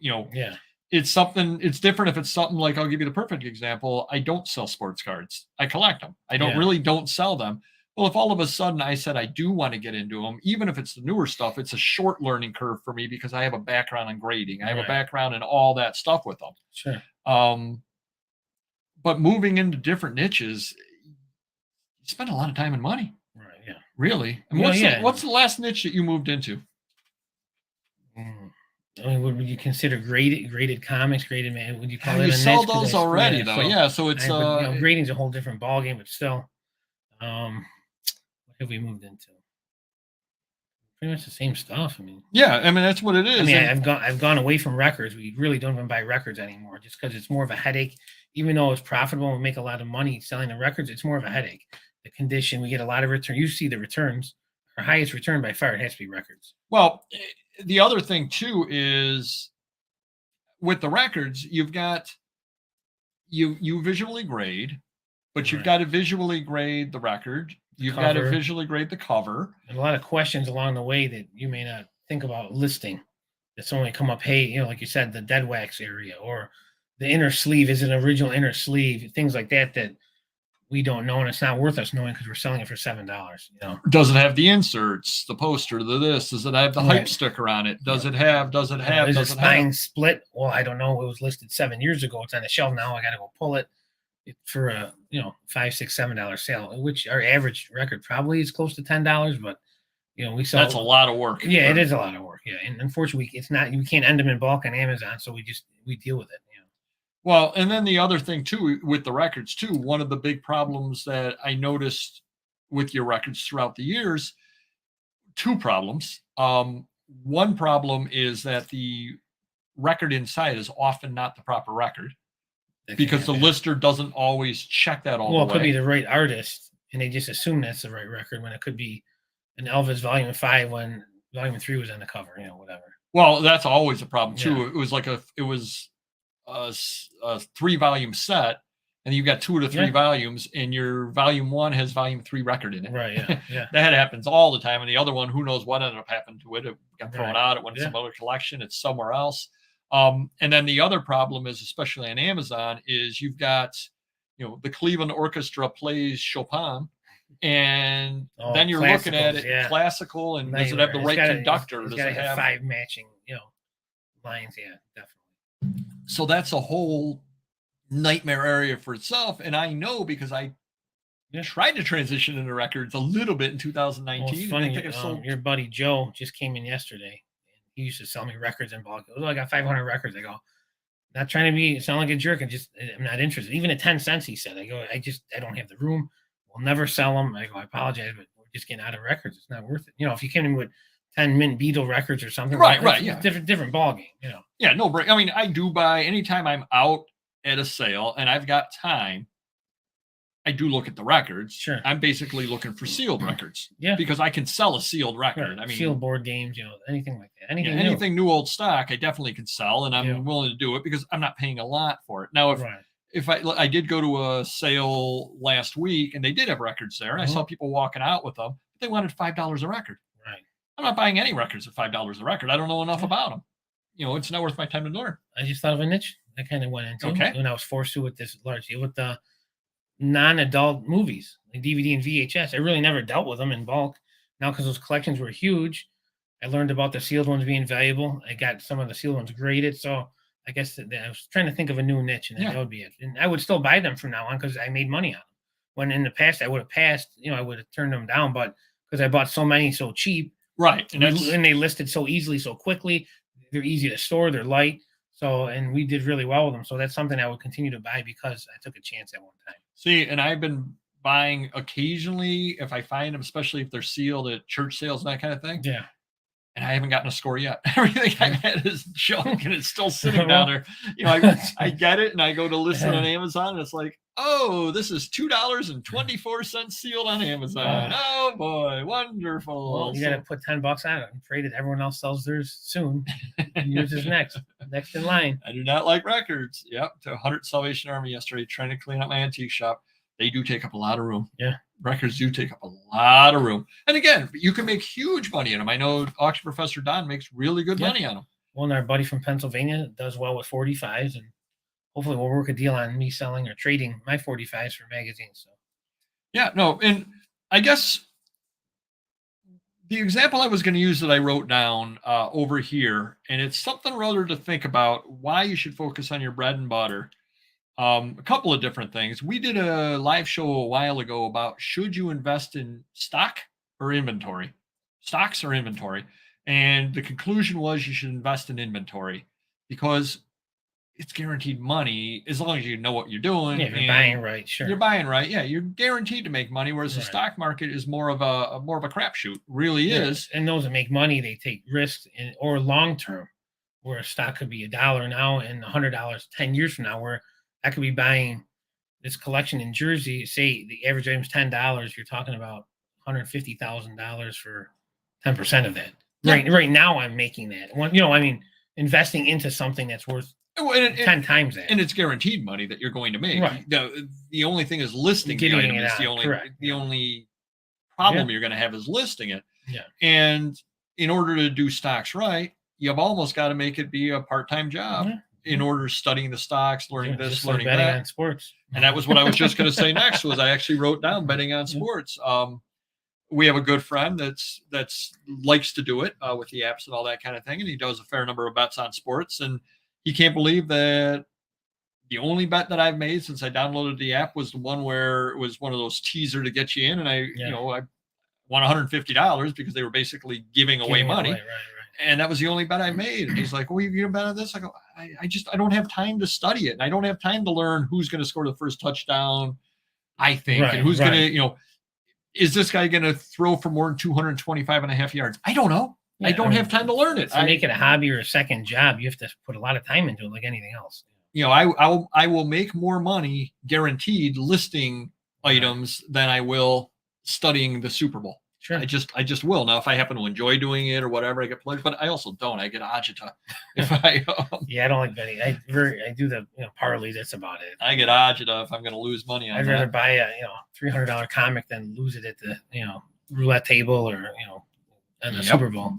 It's different if it's something like, I'll give you the perfect example. I don't sell sports cards. I collect them. I don't sell them. Well, if all of a sudden I said I do want to get into them, even if it's the newer stuff, it's a short learning curve for me because I have a background in grading. I have a background in all that stuff with them. Sure. But moving into different niches, you spend a lot of time and money. Right. Yeah. Really. And what's the last niche that you moved into? I mean, would you consider graded comics, graded man? Would you call it? You sell those already, though. Yeah. So it's grading's a whole different ballgame, but still. What have we moved into? Pretty much the same stuff. I mean, that's what it is. I mean, I've gone away from records. We really don't even buy records anymore, just because it's more of a headache. Even though it's profitable and we make a lot of money selling the records, it's more of a headache. The condition, we get a lot of return. You see the returns. Our highest return by far, it has to be records. Well, the other thing too is with the records, you've got you visually grade. But you've got to visually grade the record. You've got to visually grade the cover. And a lot of questions along the way that you may not think about listing. That's only come up, hey, like you said, the dead wax area or the inner sleeve. Is it an original inner sleeve? Things like that we don't know, and it's not worth us knowing because we're selling it for $7. Does it have the inserts, the poster, the this? Does it have the hype sticker on it? Does it have? Is the spine split? Well, I don't know. It was listed 7 years ago. It's on the shelf now. I got to go pull it. For a $5, $6, $7 sale, which our average record probably is close to $10, but we sell. That's a lot of work. Yeah, it is a lot of work. Yeah, and unfortunately, it's not. We can't end them in bulk on Amazon, so we deal with it. Well, and then the other thing too with the records too, one of the big problems that I noticed with your records throughout the years, two problems. One problem is that the record inside is often not the proper record. because the lister doesn't always check that all the way. Well, it could be the right artist, and they just assume that's the right record when it could be an Elvis Volume 5 when Volume 3 was on the cover, whatever. Well, that's always a problem too. Yeah. It was a 3-volume set, and you've got 2 of the 3 volumes, and your Volume 1 has Volume 3 record in it. Right. Yeah. That happens all the time. And the other one, who knows what ended up happening to it? It got thrown out. It went to some other collection. It's somewhere else. And then the other problem is, especially on Amazon, is you've got, the Cleveland Orchestra plays Chopin, and then you're looking at it classical, and does it have the right conductor? Does it have 5 matching, lines? Yeah, definitely. So that's a whole nightmare area for itself. And I know because I tried to transition into records a little bit in 2019. Well, it's funny, I think your buddy Joe just came in yesterday. He used to sell me records in bulk. I got 500 records. I go, not trying to sound like a jerk. I'm not interested. Even at 10 cents, he said. I go, I don't have the room. We'll never sell them. I go, I apologize, but we're just getting out of records. It's not worth it. If you came in with 10 Mint Beatle records or something, right, yeah, different ball game. Yeah, no break. I mean, I do buy anytime I'm out at a sale and I've got time. I do look at the records. Sure. I'm basically looking for sealed records. Yeah. Because I can sell a sealed record. Right. I mean, sealed board games, anything like that. Anything new old stock, I definitely can sell, and I'm willing to do it because I'm not paying a lot for it. Now, if I did go to a sale last week and they did have records there, and I saw people walking out with them, but they wanted $5 a record. Right. I'm not buying any records at $5 a record. I don't know enough about them. It's not worth my time to learn. I just thought of a niche I kind of went into when I was forced to with this large deal with the non-adult movies, like DVD and VHS. I really never dealt with them in bulk. Now, because those collections were huge, I learned about the sealed ones being valuable. I got some of the sealed ones graded. So I guess I was trying to think of a new niche, and that would be it. And I would still buy them from now on because I made money on them. When in the past I would have passed, I would have turned them down, but because I bought so many so cheap, right? And they listed so easily, so quickly. They're easy to store. They're light. So, and we did really well with them. So that's something I would continue to buy because I took a chance at one time. See, and I've been buying occasionally if I find them, especially if they're sealed at church sales and that kind of thing. Yeah. And I haven't gotten a score yet. Everything I've had is junk and it's still sitting down there. I get it and I go to list it on Amazon and it's like, oh, this is $2.24 sealed on Amazon. Oh boy, wonderful. Well, you got to put $10 on it and pray that everyone else sells theirs soon. Yours is next in line. I do not like records. Yep. To 100 Salvation Army yesterday, trying to clean up my antique shop. They do take up a lot of room. Yeah. Records do take up a lot of room. And again, you can make huge money in them. I know Auction Professor Don makes really good money on them. Well, and our buddy from Pennsylvania does well with 45s, and hopefully we'll work a deal on me selling or trading my 45s for magazines. So. Yeah, no, and I guess the example I was going to use that I wrote down over here, and it's something rather to think about why you should focus on your bread and butter. A couple of different things. We did a live show a while ago about should you invest in stock or inventory, stocks or inventory. And the conclusion was you should invest in inventory because it's guaranteed money as long as you know what you're doing. Yeah, you're buying right, sure. You're buying right. Yeah, you're guaranteed to make money, whereas the stock market is more of a crapshoot. Really is. And those that make money, they take risks or long term, where a stock could be $1 now and $100 10 years from now, where I could be buying this collection in Jersey. Say the average item is $10. You're talking about $150,000 for 10% of that. Yeah. Right now, I'm making that. Investing into something that's worth 10 times that. And it's guaranteed money that you're going to make. Right. The only thing is listing the item is the only problem you're going to have is listing it. Yeah. And in order to do stocks right, you've almost got to make it be a part-time job. Yeah. In order studying the stocks, learning this, learning betting that. On sports. And that was what I was just going to say next was I actually wrote down betting on sports. We have a good friend that's likes to do it with the apps and all that kind of thing. And he does a fair number of bets on sports. And he can't believe that the only bet that I've made since I downloaded the app was the one where it was one of those teaser to get you in. And I won $150 because they were basically giving away money. Right. And that was the only bet I made. And he's like, well, you bet on this? I go, I don't have time to study it. And I don't have time to learn who's going to score the first touchdown, I think. And who's going to, is this guy going to throw for more than 225.5 yards? I don't know. Yeah, I don't have time to learn it. To make it a hobby or a second job, you have to put a lot of time into it like anything else. you know, I will make more money guaranteed listing items than I will studying the Super Bowl. Sure. I just will. Now, if I happen to enjoy doing it or whatever, I get pleasure, but I also don't. I get agita if I Yeah, I don't like betting. I do the parlay. That's about it. I get agita if I'm going to lose money on I'd rather buy a $300 comic than lose it at the roulette table or in the Super Bowl.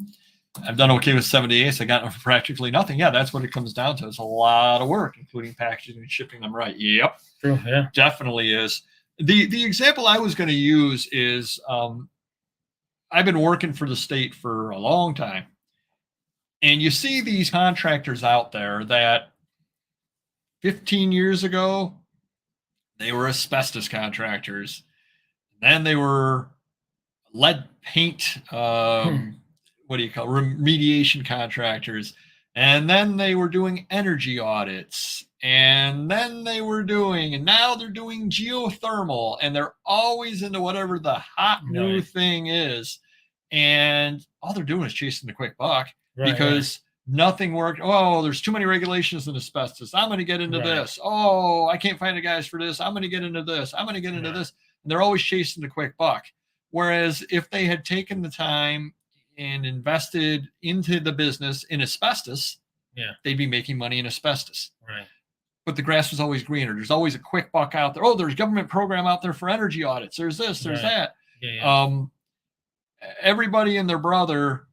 I've done okay with 78s. I got practically nothing. Yeah, that's what it comes down to. It's a lot of work, including packaging and shipping them right. Yep. True. Yeah. Definitely is. The example I was going to use is I've been working for the state for a long time. And you see these contractors out there that 15 years ago, they were asbestos contractors. Then they were lead paint, what do you call it? Remediation contractors. And then they were doing energy audits. And then they were doing, and now they're doing geothermal. And they're always into whatever the hot new thing is. And all they're doing is chasing the quick buck because nothing worked. Oh, there's too many regulations in asbestos. I'm going to get into this. Oh, I can't find the guys for this. I'm going to get into this. I'm going to get into this. And they're always chasing the quick buck. Whereas if they had taken the time and invested into the business in asbestos, they'd be making money in asbestos. Right. But the grass was always greener. There's always a quick buck out there. Oh, there's a government program out there for energy audits. There's this, there's that. Everybody and their brother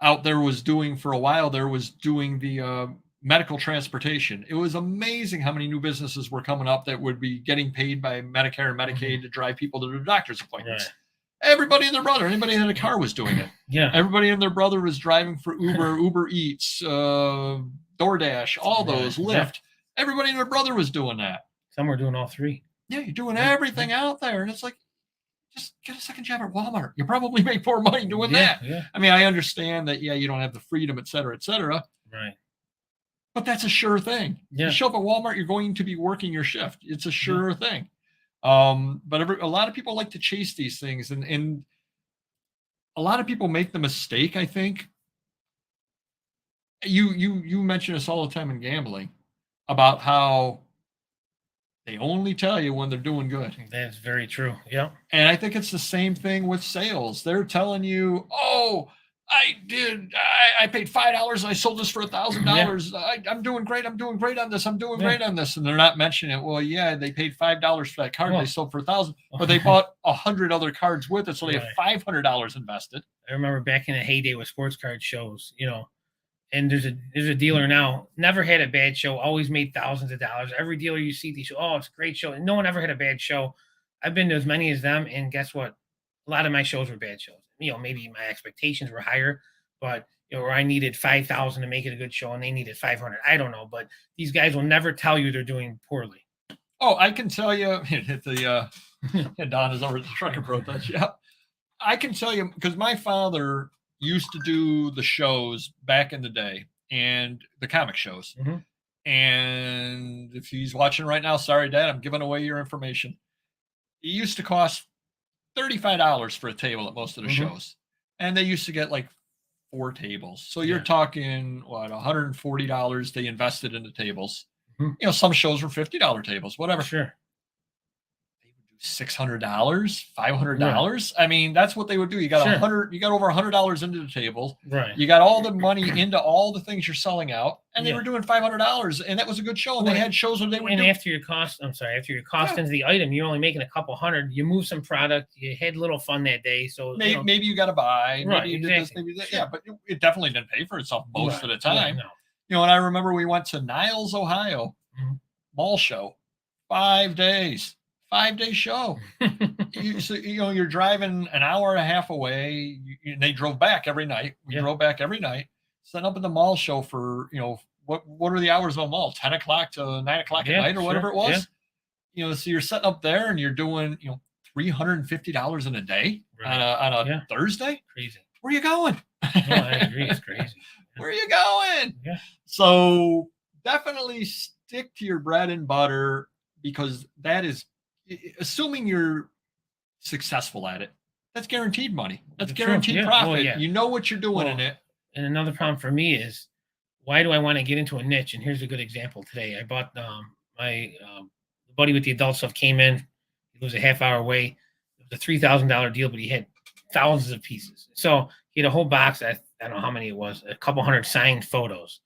out there was doing for a while there was doing the medical transportation. It was amazing how many new businesses were coming up that would be getting paid by Medicare and Medicaid to drive people to their doctor's appointments. Everybody and their brother, anybody who had a car was doing it. Everybody and their brother was driving for Uber Eats, DoorDash, all those, Lyft. Everybody and their brother was doing that. Some were doing all three. Yeah, you're doing everything out there. And it's like, just get a second job at Walmart. You probably make more money doing that. I mean, I understand that, you don't have the freedom, et cetera, et cetera. Right. But that's a sure thing. You show up at Walmart, you're going to be working your shift. It's a sure thing. But a lot of people like to chase these things. And a lot of people make the mistake, I think. You mention this all the time in gambling about how they only tell you when they're doing good. That's very true. Yeah. And I think it's the same thing with sales. They're telling you, oh, I paid $5 and I sold this for $1,000. I'm doing great. I'm doing great on this. I'm doing great on this. And they're not mentioning it. Well, they paid $5 for that card. They sold for $1,000, or they bought 100 other cards with it. So they have $500 invested. I remember back in the heyday with sports card shows, and there's a dealer now, never had a bad show, always made thousands of dollars. Every dealer you see, these, it's a great show. And no one ever had a bad show. I've been to as many as them. And guess what? A lot of my shows were bad shows. Maybe my expectations were higher, but where I needed 5,000 to make it a good show and they needed 500. I don't know, but these guys will never tell you they're doing poorly. Oh, I can tell you, Don is over at the Trucker Protest. Yeah. I can tell you, because my father used to do the shows back in the day and the comic shows. And if he's watching right now, sorry, Dad, I'm giving away your information. It used to cost $35 for a table at most of the shows. And they used to get like 4 tables. So you're talking, $140 they invested in the tables. Some shows were $50 tables, whatever. Sure. $600, $500. I mean, that's what they would do. You got you got over $100 into the table. Right. You got all the money into all the things you're selling out, and they were doing $500, and that was a good show. And they had shows where they were. And after your cost into the item, you're only making a couple hundred. You move some product. You had a little fun that day. So maybe you got to buy. Maybe you did this. Maybe that. Sure. Yeah, but it definitely didn't pay for itself most of the time. No. And I remember we went to Niles, Ohio, mall show, 5 days. 5-day show. You're driving an hour and a half away. And they drove back every night. We drove back every night. Setting up at the mall show for what are the hours of a mall? 10 o'clock to 9 o'clock at night or whatever it was. So you're setting up there and you're doing $350 in a day on a Thursday. Crazy. Where are you going? No, I agree. It's crazy. Where are you going? Yeah. So definitely stick to your bread and butter, because that is, assuming you're successful at it, that's guaranteed money. That's guaranteed profit. You know what you're doing in it. And another problem for me is why do I want to get into a niche? And here's a good example. Today, I bought my buddy with the adult stuff came in. He lives a half hour away. It was a $3,000 deal, but he had thousands of pieces. So he had a whole box. I don't know how many it was, a couple hundred signed photos.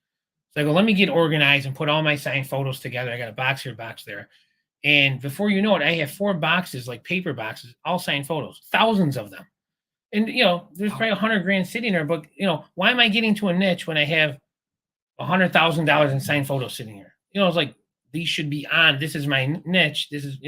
So I go, let me get organized and put all my signed photos together. I got a box here, box there. And before you know it, I have 4 boxes, like paper boxes, all signed photos, thousands of them. And, there's probably $100,000 sitting there, but, why am I getting to a niche when I have $100,000 in signed photos sitting here? It's like, these should be on. This is my niche. This is,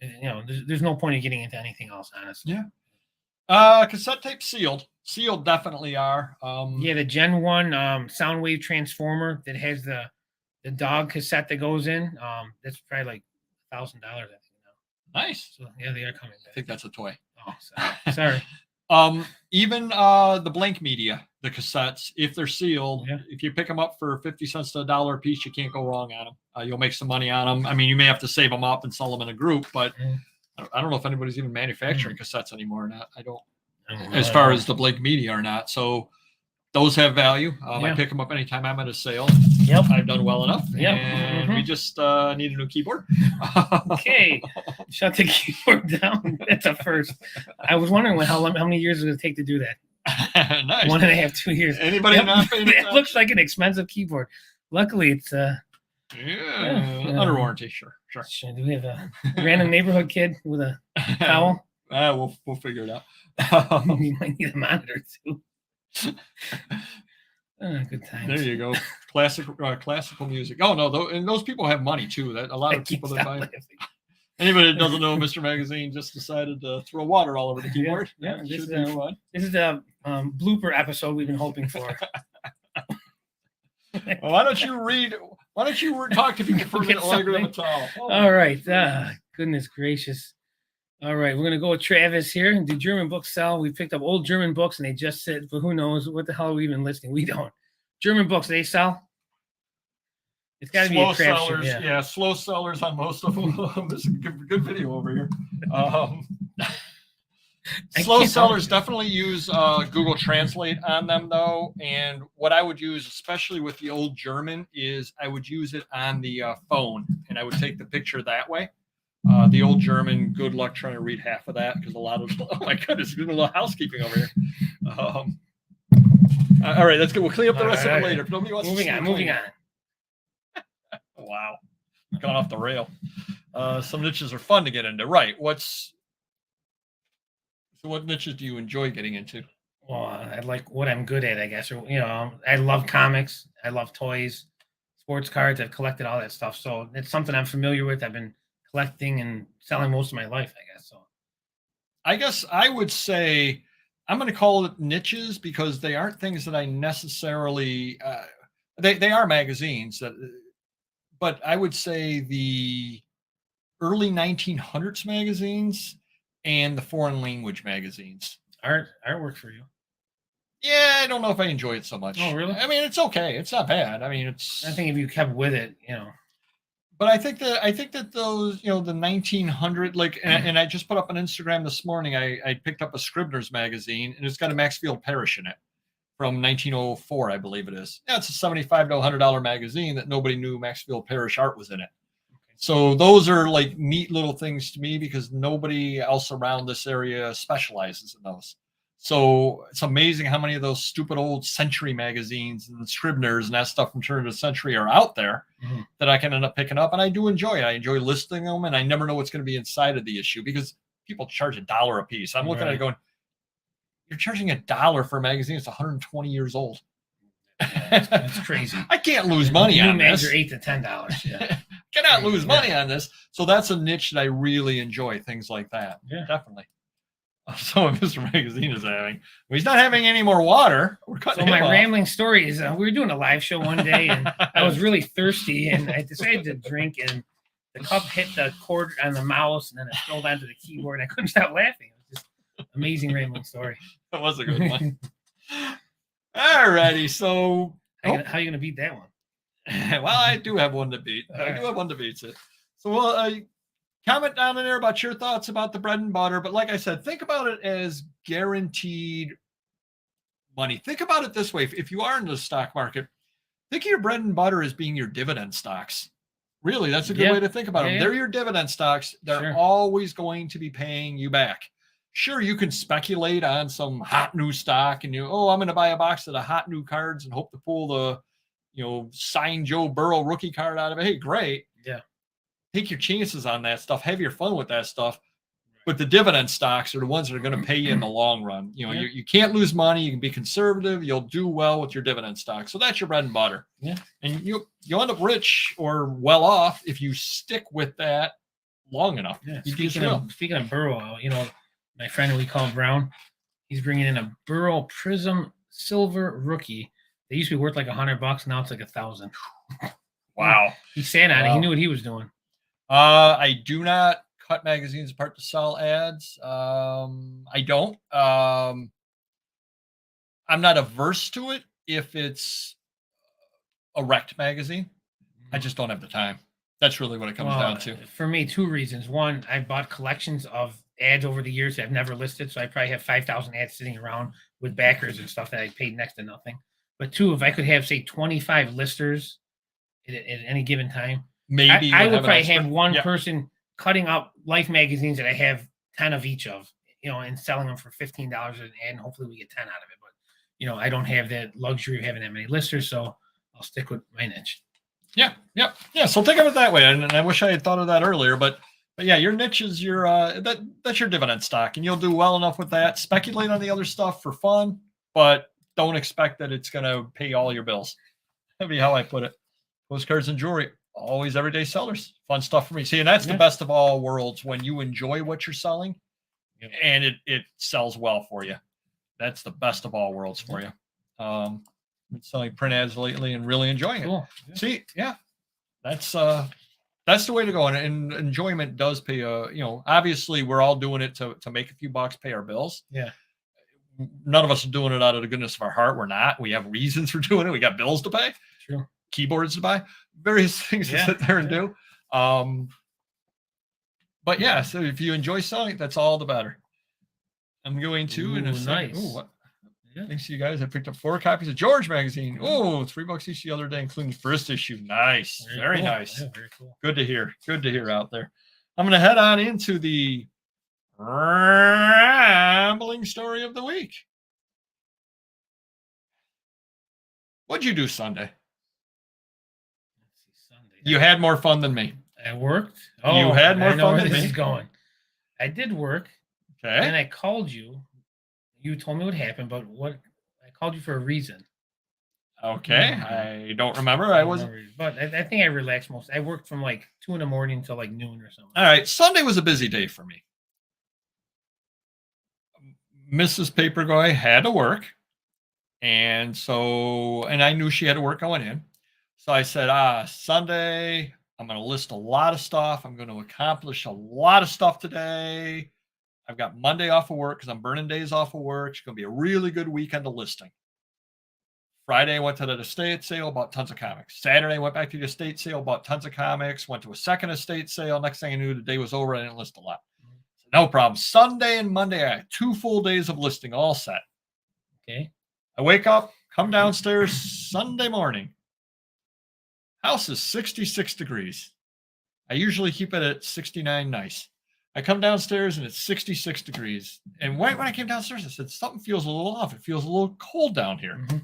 there's no point in getting into anything else, honestly. Yeah. Cassette tape sealed. Sealed definitely are. Yeah, the Gen 1 Soundwave transformer that has the dog cassette that goes in. That's probably like $1,000, I think now. Nice. So yeah, they are coming back. I think that's a toy. Oh, sorry. Even the blank media, the cassettes, if they're sealed, if you pick them up for 50 cents to $1 a piece, you can't go wrong on them. You'll make some money on them. I mean, you may have to save them up and sell them in a group, but I don't know if anybody's even manufacturing cassettes anymore or not. I don't as far as the blank media or not. So those have value. I pick them up anytime I'm at a sale. Yep. I've done well enough. Yep. And we just need a new keyboard. Okay. Shut the keyboard down. That's a first. I was wondering how many years it would take to do that. Nice. 1.5, 2 years. Anybody not paying attention? It looks like an expensive keyboard. Luckily, it's under warranty. Sure. Do we have a random neighborhood kid with a towel? We'll figure it out. You might need a monitor too. Good times. There you go. Classical music. Oh no, and those people have money too. That a lot of people that buy. Anybody that doesn't know, Mr. Magazine just decided to throw water all over the keyboard. Yeah, this is a blooper episode we've been hoping for. Well, why don't you talk to people for a minute while I grab a towel? All right. Goodness gracious. All right, we're going to go with Travis here. Do German books sell? We picked up old German books, and they just said, but who knows? What the hell are we even listing? We don't. German books, they sell? It's got to be a craft sellers. show, Yeah, slow sellers on most of them. This is a good video over here. Slow sellers definitely use Google Translate on them, though. And what I would use, especially with the old German, is I would use it on the phone, and I would take the picture that way. The old German, good luck trying to read half of that because a lot of, oh my goodness, doing a little housekeeping over here. All right, let's go. We'll clean up the rest of it later. If nobody wants moving on. Wow, gone off the rail. Some niches are fun to get into, right? What niches do you enjoy getting into? Well, I like what I'm good at, I guess. Or I love comics. I love toys, sports cards. I've collected all that stuff, so it's something I'm familiar with. I've been collecting and selling most of my life, I guess. So I guess I would say I'm going to call it niches because they aren't things that I necessarily they are magazines but I would say the early 1900s magazines and the foreign language magazines. Artwork for you. Yeah, I don't know if I enjoy it so much. Oh, really? I mean, it's okay. It's not bad. I mean, I think if you kept with it, But I think that those, the 1900, and I just put up on Instagram this morning, I picked up a Scribner's magazine, and it's got a Maxfield Parrish in it from 1904, I believe it is. Yeah, it's a $75 to $100 magazine that nobody knew Maxfield Parrish art was in it. So those are like neat little things to me because nobody else around this area specializes in those. So it's amazing how many of those stupid old Century magazines and Scribners and that stuff from turn of the century are out there that I can end up picking up. And I do enjoy it. I enjoy listing them, and I never know what's going to be inside of the issue because people charge $1 a piece. I'm looking at it going, you're charging $1 for a magazine that's 120 years old. That's crazy. I can't lose money on this. Are $8 to $10. Yeah. Cannot lose money on this. So that's a niche that I really enjoy, things like that. Yeah, definitely. So Mr. Magazine is having. Well, he's not having any more water. So my rambling story is we were doing a live show one day, and I was really thirsty, and I decided to drink, and the cup hit the cord on the mouse, and then it rolled onto the keyboard, and I couldn't stop laughing. It was just amazing rambling story. That was a good one. All righty. So how are you going to beat that one? Well, I do have one to beat. I do have one that beats it. So comment down in there about your thoughts about the bread and butter. But like I said, think about it as guaranteed money. Think about it this way. If you are in the stock market, Think of your bread and butter as being your dividend stocks. Really, that's a good way to think about them. Yeah. They're your dividend stocks. They're always going to be paying you back. Sure, you can speculate on some hot new stock and I'm going to buy a box of the hot new cards and hope to pull the, signed Joe Burrow rookie card out of it. Hey, great. Yeah. Take your chances on that stuff. Have your fun with that stuff. But the dividend stocks are the ones that are going to pay you in the long run. You can't lose money. You can be conservative. You'll do well with your dividend stock. So that's your bread and butter. Yeah. And you'll end up rich or well off if you stick with that long enough. Yeah. Speaking of Burrow, my friend who we call Brown, he's bringing in a Burrow Prism Silver rookie. They used to be worth like $100. Now it's like $1,000. Wow. He sat on it. He knew what he was doing. I do not cut magazines apart to sell ads. I don't. I'm not averse to it if it's a wrecked magazine. I just don't have the time. That's really what it comes down to. For me, 2 reasons. One, I bought collections of ads over the years that I've never listed, so I probably have 5,000 ads sitting around with backers and stuff that I paid next to nothing. But 2, if I could have, say, 25 listers at any given time, maybe I would probably have one person cutting up Life magazines that I have 10 of each of, and selling them for $15 an ad, and hopefully we get 10 out of it. But, I don't have that luxury of having that many listers, so I'll stick with my niche. Yeah. So think of it that way. And I wish I had thought of that earlier, but yeah, your niche is that's your dividend stock, and you'll do well enough with that. Speculate on the other stuff for fun, but don't expect that it's going to pay all your bills. That'd be how I put it. Postcards and jewelry, always everyday sellers. Fun stuff for me. See, and that's the best of all worlds when you enjoy what you're selling and it sells well for you. That's the best of all worlds for you. Been selling print ads lately and really enjoying it. Cool. Yeah. See, that's the way to go. And enjoyment does pay obviously we're all doing it to make a few bucks, pay our bills. Yeah. None of us are doing it out of the goodness of our heart. We're not. We have reasons for doing it. We got bills to pay. True. Keyboards to buy, various things to sit there and do. But yeah, so if you enjoy selling it, that's all the better. I'm going to in a second. Nice. Ooh, what? Yeah. Thanks to you guys. I picked up 4 copies of George magazine. Oh, $3 each the other day, including the first issue. Nice. Very cool. Nice. Yeah, very cool. Good to hear. Good to hear out there. I'm going to head on into the rambling story of the week. What'd you do Sunday? You had more fun than me. I worked. You had more fun than me. This is going. I did work. Okay. And I called you. You told me what happened, but I called you for a reason. Okay. I don't remember. I wasn't. But I think I relaxed most. I worked from like 2 in the morning until like noon or something. All right. Sunday was a busy day for me. Mrs. Papergoy had to work. And I knew she had to work going in. So I said, Sunday, I'm going to list a lot of stuff. I'm going to accomplish a lot of stuff today. I've got Monday off of work because I'm burning days off of work. It's going to be a really good weekend of listing. Friday, I went to the estate sale, bought tons of comics. Saturday, I went back to the estate sale, bought tons of comics, went to a second estate sale. Next thing I knew, the day was over. I didn't list a lot. So no problem. Sunday and Monday, I had 2 full days of listing all set. Okay. I wake up, come downstairs Sunday morning. House is 66 degrees. I usually keep it at 69 nice. I come downstairs and it's 66 degrees. And when I came downstairs, I said, something feels a little off. It feels a little cold down here. Mm-hmm.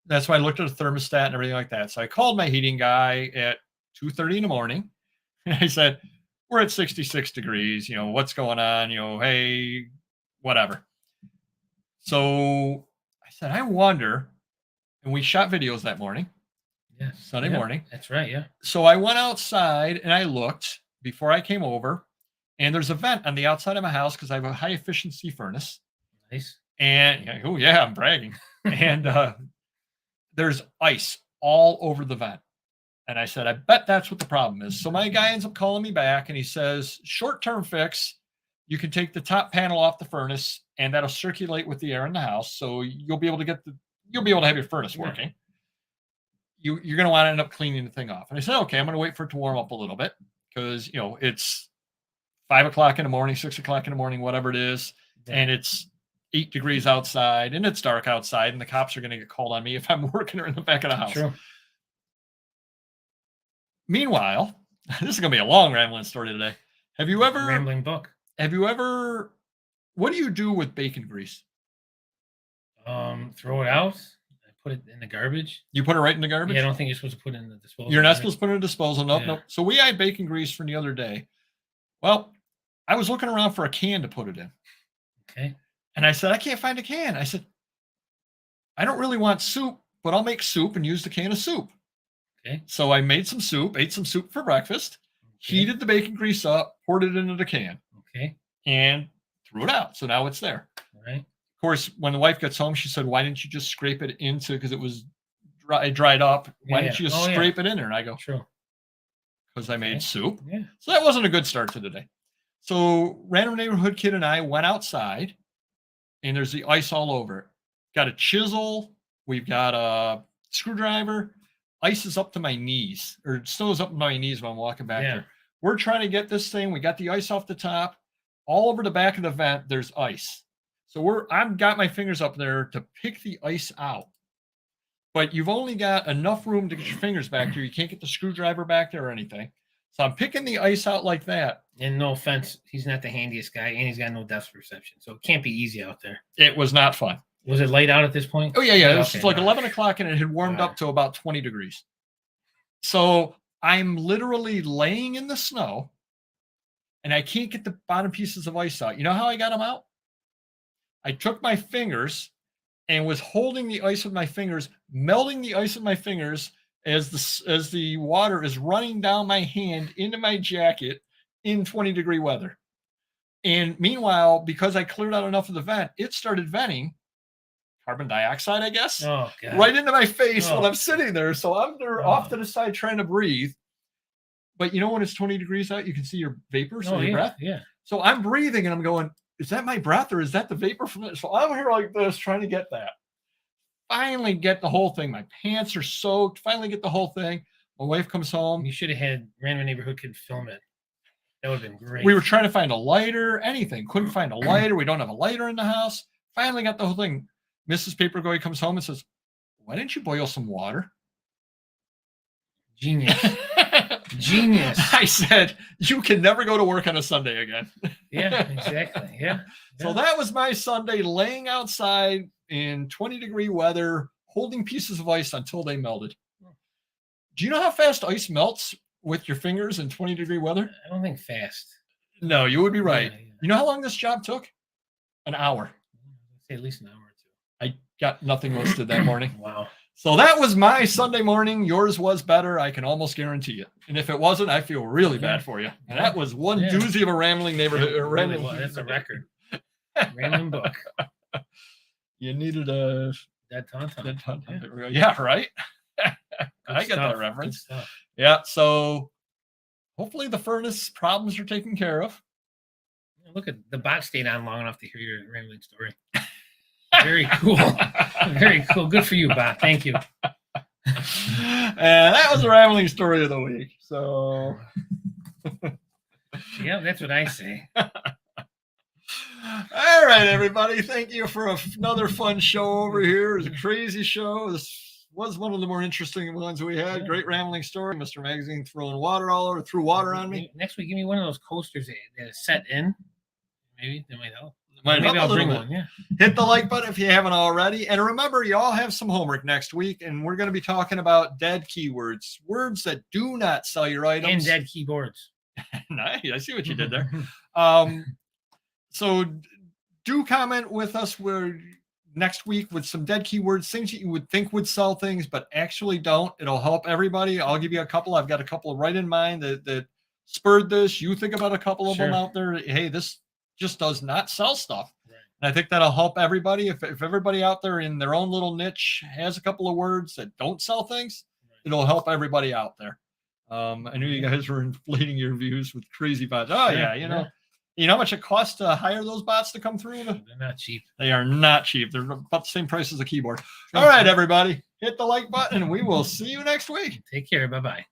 That's why I looked at the thermostat and everything like that. So I called my heating guy at 2:30 in the morning. And I said, we're at 66 degrees. What's going on? Hey, whatever. So I said, I wonder. And we shot videos that morning. Yeah. Sunday morning. That's right. Yeah. So I went outside and I looked before I came over. And there's a vent on the outside of my house because I have a high efficiency furnace. Nice. And I'm bragging. And there's ice all over the vent. And I said, I bet that's what the problem is. So my guy ends up calling me back and he says, short-term fix, you can take the top panel off the furnace and that'll circulate with the air in the house. So you'll be able to have your furnace working. You're going to want to end up cleaning the thing off. And I said, okay, I'm going to wait for it to warm up a little bit because, it's 5 o'clock in the morning, 6 o'clock in the morning, whatever it is. Yeah. And it's 8 degrees outside and it's dark outside and the cops are going to get called on me if I'm working in the back of the house. True. Meanwhile, this is going to be a long rambling story today. Have you ever, Rambling book. what do you do with bacon grease? Throw it out. I put it in the garbage. You put it right in the garbage? Yeah, I don't think you're supposed to put it in the disposal. You're not supposed to put it in a disposal. Nope, Yeah. nope. So we had bacon grease from the other day. Well, I was looking around for a can to put it in. Okay. And I said, I can't find a can. I said, I don't really want soup, but I'll make soup and use the can of soup. Okay. So I made some soup, ate some soup for breakfast, Okay. heated the bacon grease up, poured it into the can, Okay. and threw it out. So now it's there. All right. Of course, when the wife gets home, she said, why didn't you just scrape it into, because it was dried up. Why didn't you just scrape it in there? And I go, true. Because I made soup. Yeah. So that wasn't a good start to the day. So random neighborhood kid and I went outside, and there's the ice all over it. Got a chisel. We've got a screwdriver. Ice is up to my knees, or snow is up to my knees when I'm walking back there. We're trying to get this thing. We got the ice off the top. All over the back of the vent, there's ice. So I've got my fingers up there to pick the ice out. But you've only got enough room to get your fingers back there. You can't get the screwdriver back there or anything. So I'm picking the ice out like that. And no offense, he's not the handiest guy, and he's got no depth perception. So it can't be easy out there. It was not fun. Was it light out at this point? Oh, yeah. It was Okay, like 11 o'clock, and it had warmed up to about 20 degrees. So I'm literally laying in the snow, and I can't get the bottom pieces of ice out. You know how I got them out? I took my fingers and was holding the ice with my fingers, melting the ice with my fingers as the water is running down my hand into my jacket in 20-degree weather. And meanwhile, because I cleared out enough of the vent, it started venting carbon dioxide, I guess, right into my face when I'm sitting there. So I'm there off to the side trying to breathe. But you know, when it's 20 degrees out, you can see your vapor, so your breath. Yeah. So I'm breathing and I'm going, is that my breath or is that the vapor from it? So I'm here like this trying to get that. Finally get the whole thing. My pants are soaked. Finally get the whole thing. My wife comes home. You should have had random neighborhood kid film it. That would have been great. We were trying to find a lighter, anything. Couldn't find a lighter. We don't have a lighter in the house. Finally got the whole thing. Mrs. Papergoy comes home and says, why didn't you boil some water? Genius. Genius. I said, you can never go to work on a Sunday again. Yeah, exactly. Yeah. So that was my Sunday, laying outside in 20-degree weather, holding pieces of ice until they melted. Do you know how fast ice melts with your fingers in 20-degree weather? I don't think fast. No, you would be right. Yeah. You know how long this job took? An hour. I'd say at least an hour or two. I got nothing listed that morning. Wow. So that was my Sunday morning. Yours was better. I can almost guarantee it. And if it wasn't, I feel really bad for you. And that was one doozy of a rambling neighborhood. Really, that's a record. Rambling book. You needed a Dead tauntaun. Yeah, right. I get that reference. Yeah. So hopefully the furnace problems are taken care of. Look at the bot stayed on long enough to hear your rambling story. Very cool. Very cool. Good for you, bot. Thank you. And that was the rambling story of the week. So yeah, that's what I say. All right, everybody. Thank you for another fun show over here. It was a crazy show. This was one of the more interesting ones we had. Yeah. Great rambling story. Mr. Magazine throwing water all over, threw water on me. Next week, give me one of those coasters that is set in. Maybe that might help. Might Maybe help I'll a bring little one. bit. Yeah. Hit the like button if you haven't already. And remember, you all have some homework next week, and we're going to be talking about dead keywords, words that do not sell your items. And dead keyboards. Nice. I see what you did there. So do comment with us next week with some dead keywords, things that you would think would sell things, but actually don't. It'll help everybody. I'll give you a couple. I've got a couple right in mind that spurred this. You think about a couple of them out there. Hey, this just does not sell stuff. Right. And I think that'll help everybody. If everybody out there in their own little niche has a couple of words that don't sell things, it'll help everybody out there. I knew you guys were inflating your views with crazy bots. Oh yeah, you know how much it costs to hire those bots to come through? They're not cheap. They are not cheap. They're about the same price as a keyboard. All right, everybody, hit the like button and we will see you next week. Take care. Bye-bye.